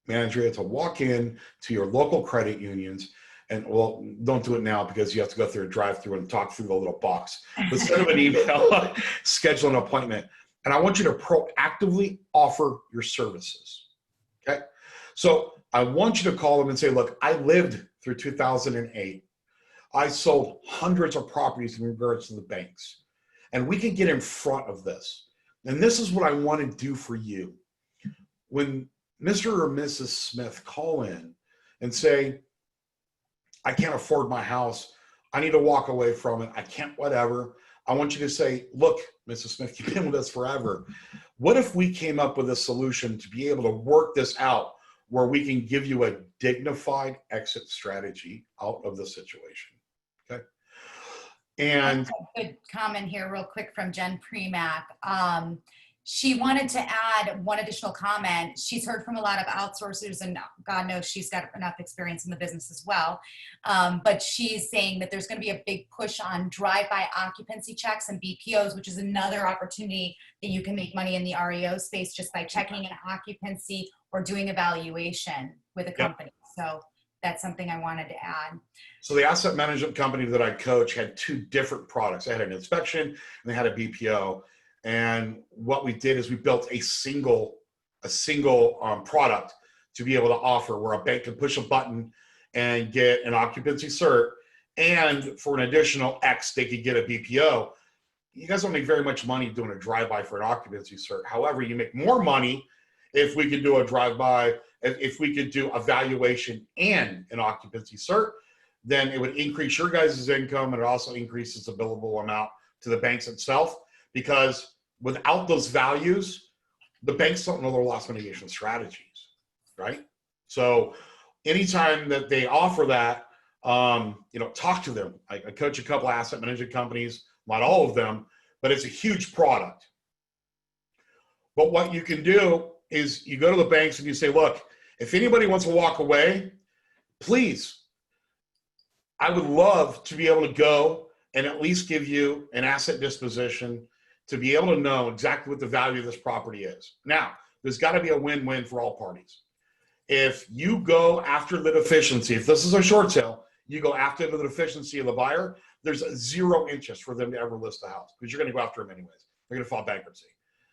Mandria, to walk in to your local credit unions, and well, don't do it now because you have to go through a drive-through and talk through the little box. But send them an email, schedule an appointment, and I want you to proactively offer your services. Okay? So I want you to call them and say, look, I lived through 2008. I sold hundreds of properties in regards to the banks, and we can get in front of this. And this is what I want to do for you. When Mr. or Mrs. Smith call in and say, I can't afford my house, I need to walk away from it. I can't, whatever. I want you to say, look, Mrs. Smith, you've been with us forever. What if we came up with a solution to be able to work this out where we can give you a dignified exit strategy out of the situation? Okay. And a good comment here real quick from Jen Premack. She wanted to add one additional comment. She's heard from a lot of outsourcers, and God knows she's got enough experience in the business as well. But she's saying that there's going to be a big push on drive-by occupancy checks and BPOs, which is another opportunity that you can make money in the REO space just by checking an occupancy or doing evaluation with a company. Yep. So that's something I wanted to add. So the asset management company that I coach had two different products. They had an inspection and they had a BPO. And what we did is we built a single product to be able to offer, where a bank could push a button and get an occupancy cert, and for an additional X, they could get a BPO. You guys don't make very much money doing a drive-by for an occupancy cert. However, you make more money if we could do a drive-by, if we could do evaluation and an occupancy cert. Then it would increase your guys' income, and it also increases the billable amount to the banks itself. Because without those values, the banks don't know their loss mitigation strategies, right? So anytime that they offer that, talk to them. I coach a couple asset management companies, not all of them, but it's a huge product. But what you can do is you go to the banks and you say, look, if anybody wants to walk away, please, I would love to be able to go and at least give you an asset disposition to be able to know exactly what the value of this property is. Now, there's got to be a win-win for all parties. If you go after the deficiency, if this is a short sale, you go after the deficiency of the buyer, there's zero interest for them to ever list the house, because you're going to go after them anyways. They're going to file bankruptcy.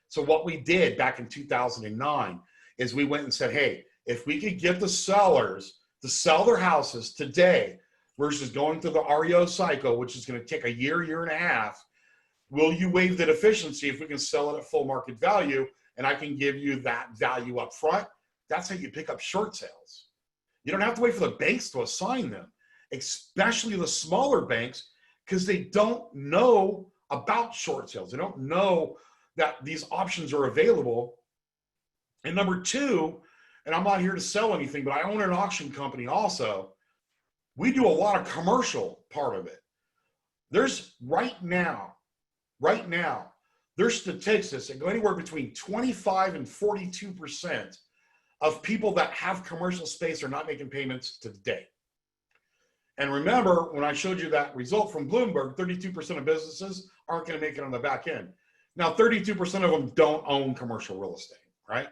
So what we did back in 2009 is we went and said, hey, if we could get the sellers to sell their houses today versus going through the REO cycle, which is going to take a year, year and a half, will you waive the deficiency if we can sell it at full market value and I can give you that value up front? That's how you pick up short sales. You don't have to wait for the banks to assign them, especially the smaller banks, because they don't know about short sales. They don't know that these options are available. And number two, and I'm not here to sell anything, but I own an auction company also. We do a lot of commercial part of it. There's right now, there's statistics that go anywhere between 25 and 42% of people that have commercial space are not making payments today. And remember, when I showed you that result from Bloomberg, 32% of businesses aren't going to make it on the back end. Now, 32% of them don't own commercial real estate, right?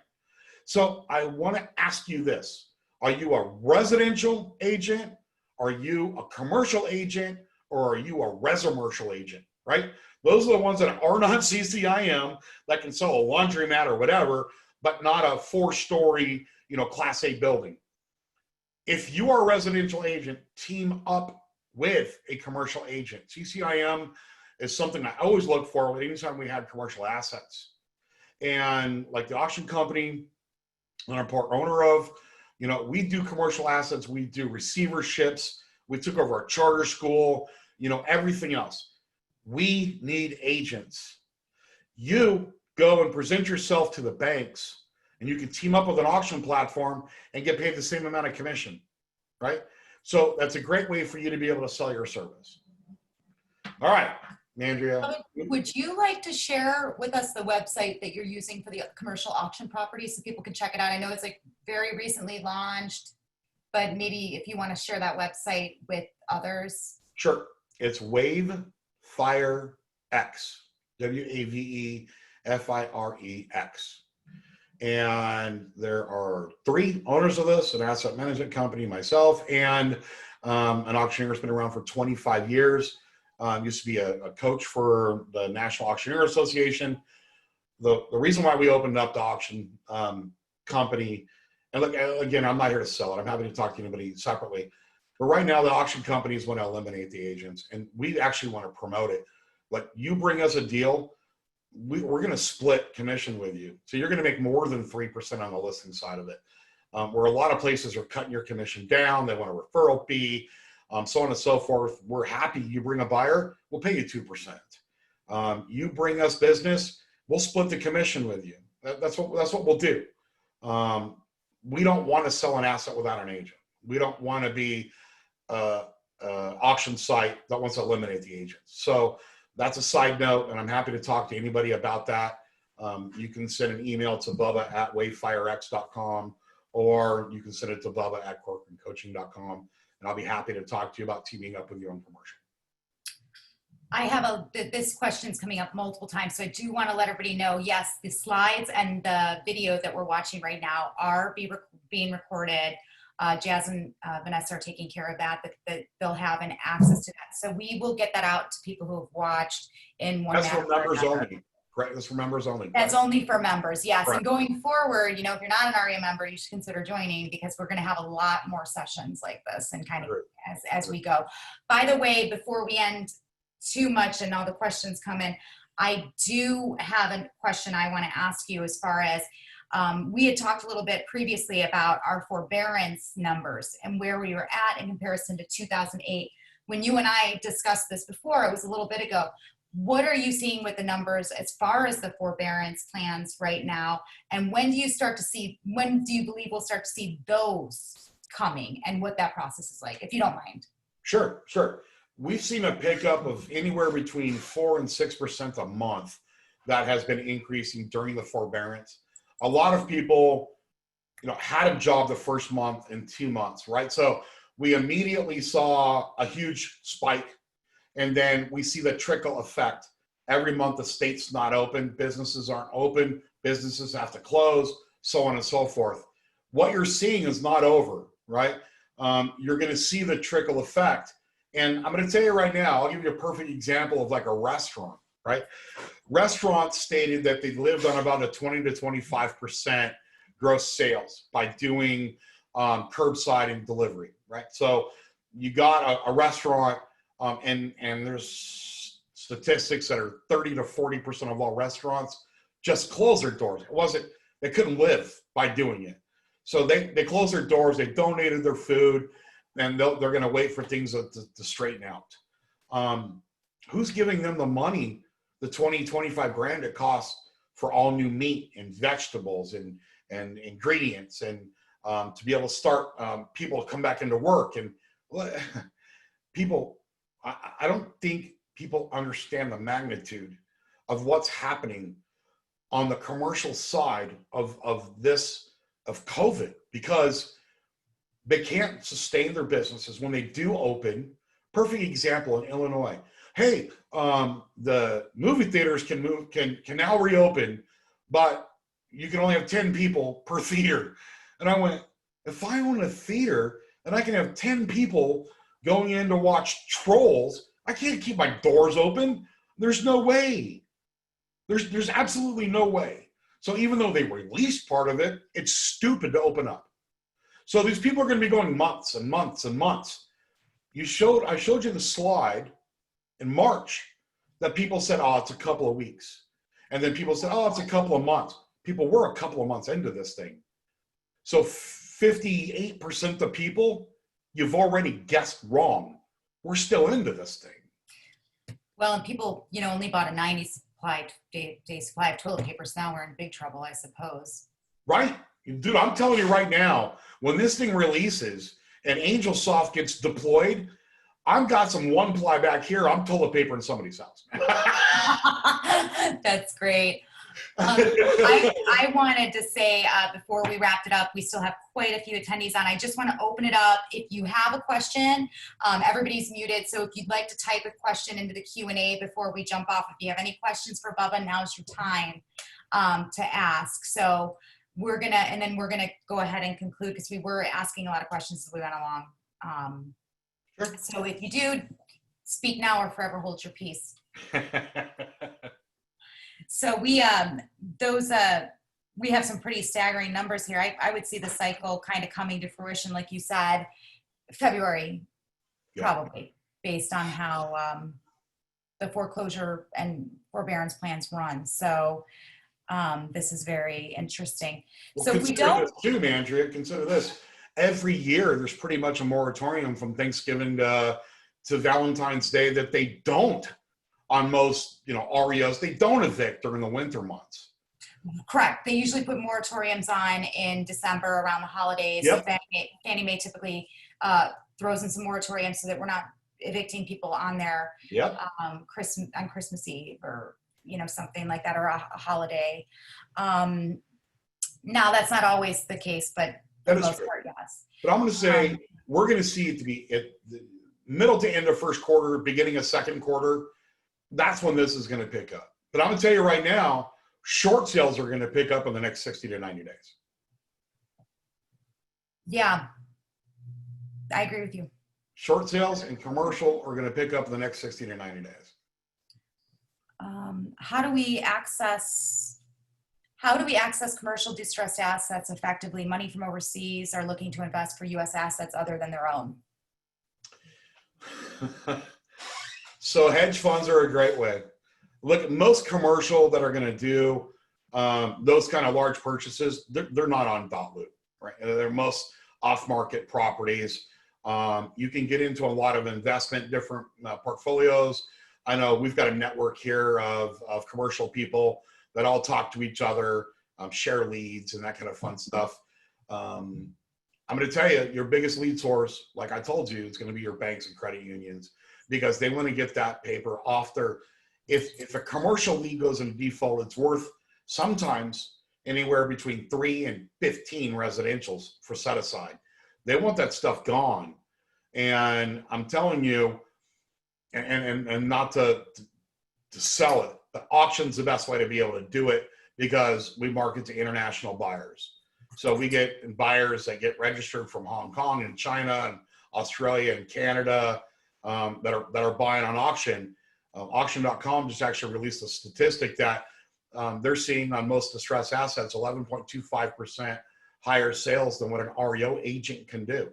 So I want to ask you this. Are you a residential agent? Are you a commercial agent? Or are you a residential agent, right? Those are the ones that are not CCIM, that can sell a laundromat or whatever, but not a 4-story, Class A building. If you are a residential agent, team up with a commercial agent. CCIM is something I always look for anytime we had commercial assets. And like the auction company that I'm part owner of, we do commercial assets, we do receiverships, we took over a charter school, everything else. We need agents. You go and present yourself to the banks, and you can team up with an auction platform and get paid the same amount of commission, right? So that's a great way for you to be able to sell your service. All right, Mandria. Would you like to share with us the website that you're using for the commercial auction property so people can check it out? I know it's like very recently launched, but maybe if you want to share that website with others. Sure. It's WaveFireX, WaveFireX. And there are 3 owners of this, an asset management company, myself, and an auctioneer who's been around for 25 years. Used to be a coach for the National Auctioneer Association. The reason why we opened up the auction company, and look, again, I'm not here to sell it. I'm happy to talk to anybody separately. But right now, the auction companies want to eliminate the agents, and we actually want to promote it. Like, you bring us a deal, we're going to split commission with you. So you're going to make more than 3% on the listing side of it. Where a lot of places are cutting your commission down. They want a referral fee. so on and so forth. We're happy. You bring a buyer, we'll pay you 2%. You bring us business, we'll split the commission with you. That's what we'll do. We don't want to sell an asset without an agent. We don't want to be a auction site that wants to eliminate the agents. So that's a side note, and I'm happy to talk to anybody about that. You can send an email to bubba@wayfirex.com, or you can send it to bubba@corcorancoaching.com, and I'll be happy to talk to you about teaming up with you on commercial. I have this question's coming up multiple times, so I do want to let everybody know, yes, the slides and the video that we're watching right now are being recorded. Jazz and Vanessa are taking care of that they'll have an access to that. So we will get that out to people who have watched in one That's manner for members or another. only. Correct. That's for members only. That's only for members, yes. Correct. And going forward, you know, if you're not an REA member, you should consider joining, because we're going to have a lot more sessions like this and kind of as we go. By the way, before we end too much and all the questions come in, I do have a question I want to ask you as far as we had talked a little bit previously about our forbearance numbers and where we were at in comparison to 2008. When you and I discussed this before, it was a little bit ago. What are you seeing with the numbers as far as the forbearance plans right now? And when do you believe we'll start to see those coming, and what that process is like, if you don't mind? Sure. We've seen a pickup of anywhere between 4% and 6% a month that has been increasing during the forbearance. A lot of people, you know, had a job the first month and 2 months, right? So we immediately saw a huge spike, and then we see the trickle effect. Every month the state's not open, businesses aren't open, businesses have to close, so on and so forth. What you're seeing is not over, right? You're going to see the trickle effect. And I'm going to tell you right now, I'll give you a perfect example of like a restaurant, right? Restaurants stated that they lived on about a 20 to 25% gross sales by doing curbside and delivery, right? So you got a restaurant, and there's statistics that are 30 to 40% of all restaurants just close their doors. They couldn't live by doing it. So they closed their doors, they donated their food, and they're going to wait for things to straighten out. Who's giving them the money, the 20, 25 grand it costs for all new meat and vegetables and ingredients, and to be able to start people to come back into work? And people, I don't think people understand the magnitude of what's happening on the commercial side of COVID, because they can't sustain their businesses when they do open. Perfect example in Illinois. Hey, the movie theaters can now reopen, but you can only have 10 people per theater. And I went, if I own a theater and I can have 10 people going in to watch Trolls, I can't keep my doors open. There's no way. There's absolutely no way. So even though they released part of it, it's stupid to open up. So these people are going to be going months and months and months. I showed you the slide in March that people said, oh, it's a couple of weeks. And then people said, oh, it's a couple of months. People were a couple of months into this thing. So 58% of people, you've already guessed wrong. We're still into this thing. Well, and people, you know, only bought a 90 day supply of toilet paper, so now we're in big trouble, I suppose. Right? Dude, I'm telling you right now, when this thing releases and Angel Soft gets deployed, I've got some one ply back here. I'm toilet paper in somebody's house. That's great. I wanted to say before we wrapped it up, we still have quite a few attendees on. I just want to open it up. If you have a question, everybody's muted. So if you'd like to type a question into the Q&A before we jump off, if you have any questions for Bubba, now's your time to ask. So we're going to go ahead and conclude, because we were asking a lot of questions as we went along. Sure. So if you do, speak now or forever hold your peace. So we have some pretty staggering numbers here. I would see the cycle kind of coming to fruition, like you said, February, probably, based on how the foreclosure and forbearance plans run. So this is very interesting. Well, so if we don't, this too, Mandria, consider this. every year there's pretty much a moratorium from Thanksgiving to Valentine's Day that they don't on most, REOs. They don't evict during the winter months. Correct. They usually put moratoriums on in December around the holidays. Yep. Fannie Mae typically throws in some moratoriums so that we're not evicting people on their Yep. Christmas Eve or something like that, or a holiday. Now that's not always the case, but for the most part, yes. But I'm going to say we're going to see it to be at the middle to end of first quarter, beginning of second quarter. That's when this is going to pick up. But I'm going to tell you right now, short sales are going to pick up in the next 60 to 90 days. Yeah, I agree with you. Short sales and commercial are going to pick up in the next 60 to 90 days. How do we access commercial distressed assets effectively? Money from overseas are looking to invest for U.S. assets other than their own. So hedge funds are a great way. Look, most commercial that are going to do those kind of large purchases, they're not on dot loop, right? They're most off-market properties. You can get into a lot of investment, different portfolios. I know we've got a network here of commercial people that all talk to each other, share leads and that kind of fun stuff. I'm going to tell you, your biggest lead source, like I told you, is going to be your banks and credit unions, because they want to get that paper off their, if a commercial lead goes into default, it's worth sometimes anywhere between 3 and 15 residentials for set aside. They want that stuff gone. And I'm telling you, and not to sell it, but auction's the best way to be able to do it, because we market to international buyers. So we get buyers that get registered from Hong Kong and China and Australia and Canada that are buying on auction. Auction.com just actually released a statistic that they're seeing on most distressed assets 11.25% higher sales than what an REO agent can do.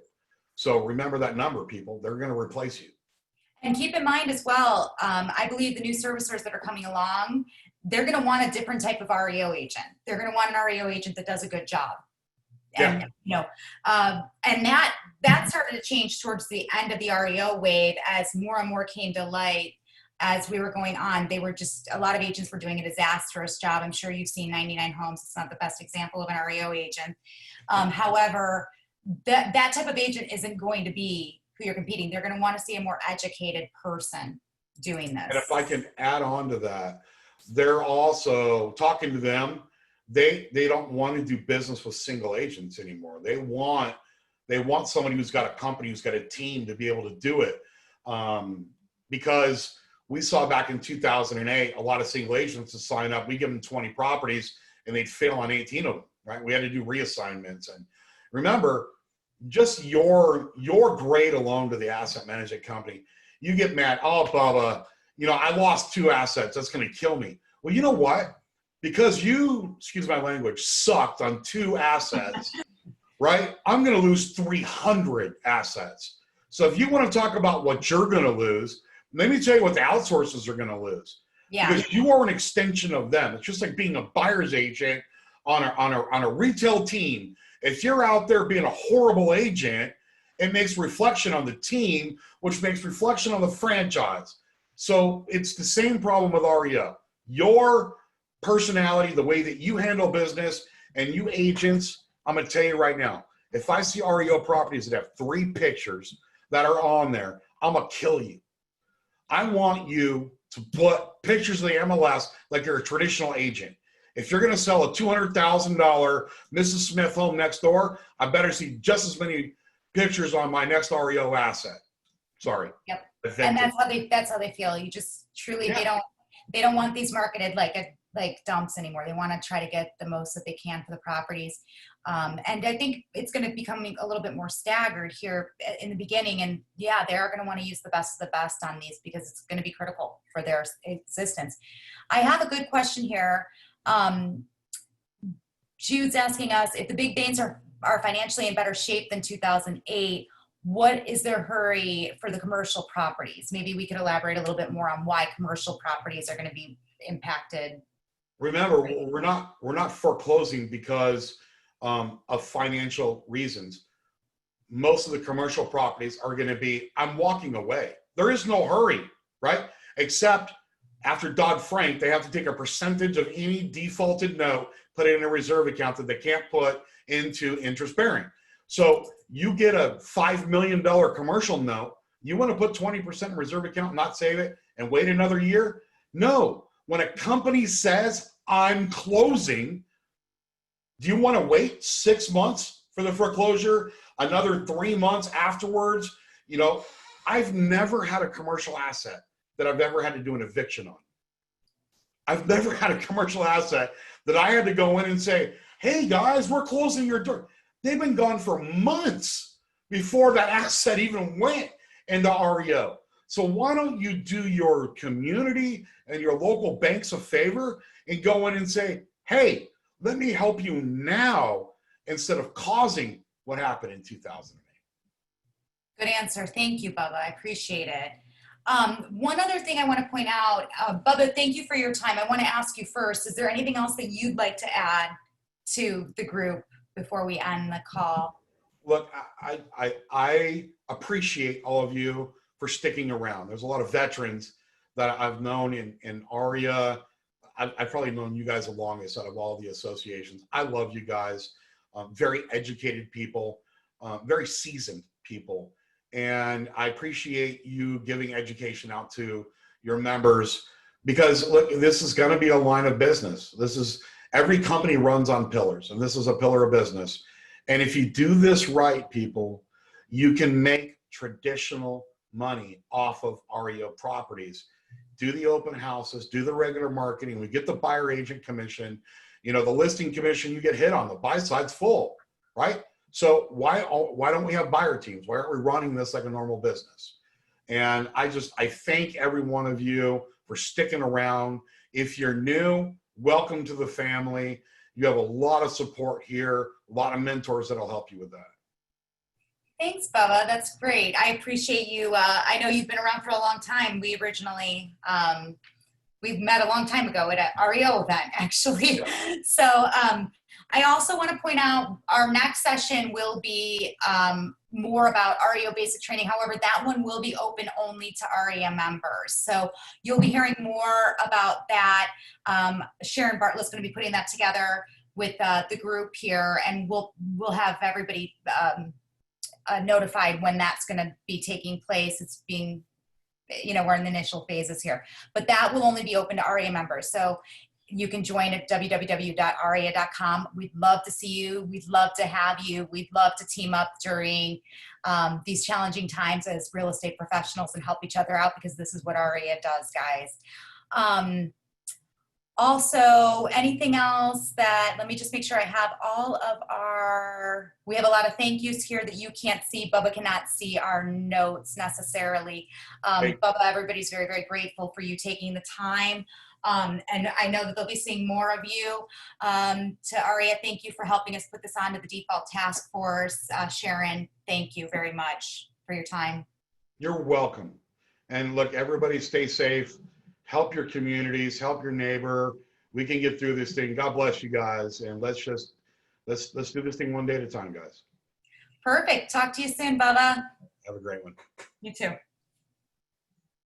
So remember that number, people. They're going to replace you. And keep in mind as well, I believe the new servicers that are coming along, they're going to want a different type of REO agent. They're going to want an REO agent that does a good job. And, and that started to change towards the end of the REO wave as more and more came to light as we were going on. They were just, a lot of agents were doing a disastrous job. I'm sure you've seen 99 Homes. It's not the best example of an REO agent. However, that type of agent isn't going to be who you're competing. They're going to want to see a more educated person doing this. And if I can add on to that, they're also talking to them. They don't want to do business with single agents anymore. They want somebody who's got a company, who's got a team to be able to do it. Because we saw back in 2008, a lot of single agents to sign up. We give them 20 properties and they'd fail on 18 of them, right? We had to do reassignments. And remember, just your grade alone to the asset management company, you get mad. Oh, Bubba, I lost 2 assets. That's going to kill me. Well, you know what? Because you, excuse my language, sucked on 2 assets, right? I'm going to lose 300 assets. So if you want to talk about what you're going to lose, let me tell you what the outsourcers are going to lose. Yeah. Because you are an extension of them. It's just like being a buyer's agent on a retail team. If you're out there being a horrible agent, it makes reflection on the team, which makes reflection on the franchise. So it's the same problem with REO. Your personality, the way that you handle business, and you agents, I'm going to tell you right now, if I see REO properties that have 3 pictures that are on there, I'm going to kill you. I want you to put pictures of the MLS like you're a traditional agent. If you're going to sell a $200,000 Mrs. Smith home next door, I better see just as many pictures on my next REO asset. Sorry. Yep. And that's how they feel. You just truly, they don't want these marketed like dumps anymore. They want to try to get the most that they can for the properties. And I think it's going to become a little bit more staggered here in the beginning. And yeah, they are going to want to use the best of the best on these because it's going to be critical for their existence. I have a good question here. Jude's asking us if the big banks are financially in better shape than 2008, what is their hurry for the commercial properties? Maybe we could elaborate a little bit more on why commercial properties are going to be impacted. Remember, we're not foreclosing because of financial reasons. most of the commercial properties are going to be, I'm walking away. There is no hurry, right? Except after Dodd-Frank, they have to take a percentage of any defaulted note, put it in a reserve account that they can't put into interest bearing. So you get a $5 million commercial note, you want to put 20% in reserve account and not save it and wait another year? No. When a company says, I'm closing, do you want to wait 6 months for the foreclosure, another 3 months afterwards? You know, I've never had a commercial asset that I've ever had to do an eviction on. I've never had a commercial asset that I had to go in and say, hey guys, we're closing your door. They've been gone for months before that asset even went into REO. So why don't you do your community and your local banks a favor and go in and say, hey, let me help you now instead of causing what happened in 2008. Good answer. Thank you, Bubba. I appreciate it. One other thing I want to point out, Bubba, thank you for your time. I want to ask you first, is there anything else that you'd like to add to the group before we end the call? Look, I appreciate all of you for sticking around. There's a lot of veterans that I've known in AREAA. I've probably known you guys the longest out of all the associations. I love you guys. Very educated people, very seasoned people. And I appreciate you giving education out to your members because look, this is going to be a line of business. Every company runs on pillars, and this is a pillar of business. And if you do this right, people, you can make traditional money off of REO properties. Do the open houses, do the regular marketing. We get the buyer agent commission. You know, the listing commission, you get hit on. The buy side's full, right? So why don't we have buyer teams? Why aren't we running this like a normal business? And I thank every one of you for sticking around. If you're new, welcome to the family. You have a lot of support here, a lot of mentors that'll help you with that. Thanks, Bubba. That's great. I appreciate you. I know you've been around for a long time. We originally, we've met a long time ago at an REO event, actually. Yeah. So I also want to point out our next session will be more about REO basic training. However, that one will be open only to REA members. So you'll be hearing more about that. Sharon Bartlett's going to be putting that together with the group here, and we'll have everybody notified when that's going to be taking place. It's being, you know, we're in the initial phases here, but that will only be open to REA members. So you can join at www.area.com. We'd love to see you. We'd love to have you. We'd love to team up during these challenging times as real estate professionals and help each other out, because this is what REA does, guys. Also, anything else that, let me just make sure I have all of we have a lot of thank yous here that you can't see. Bubba cannot see our notes necessarily. Bubba, everybody's very, very grateful for you taking the time. And I know that they'll be seeing more of you. To REA, thank you for helping us put this onto the default task force. Sharon, thank you very much for your time. You're welcome. And look, everybody stay safe. Help your communities, help your neighbor. We can get through this thing. God bless you guys. And let's do this thing one day at a time, guys. Perfect. Talk to you soon, Bubba. Have a great one. You too.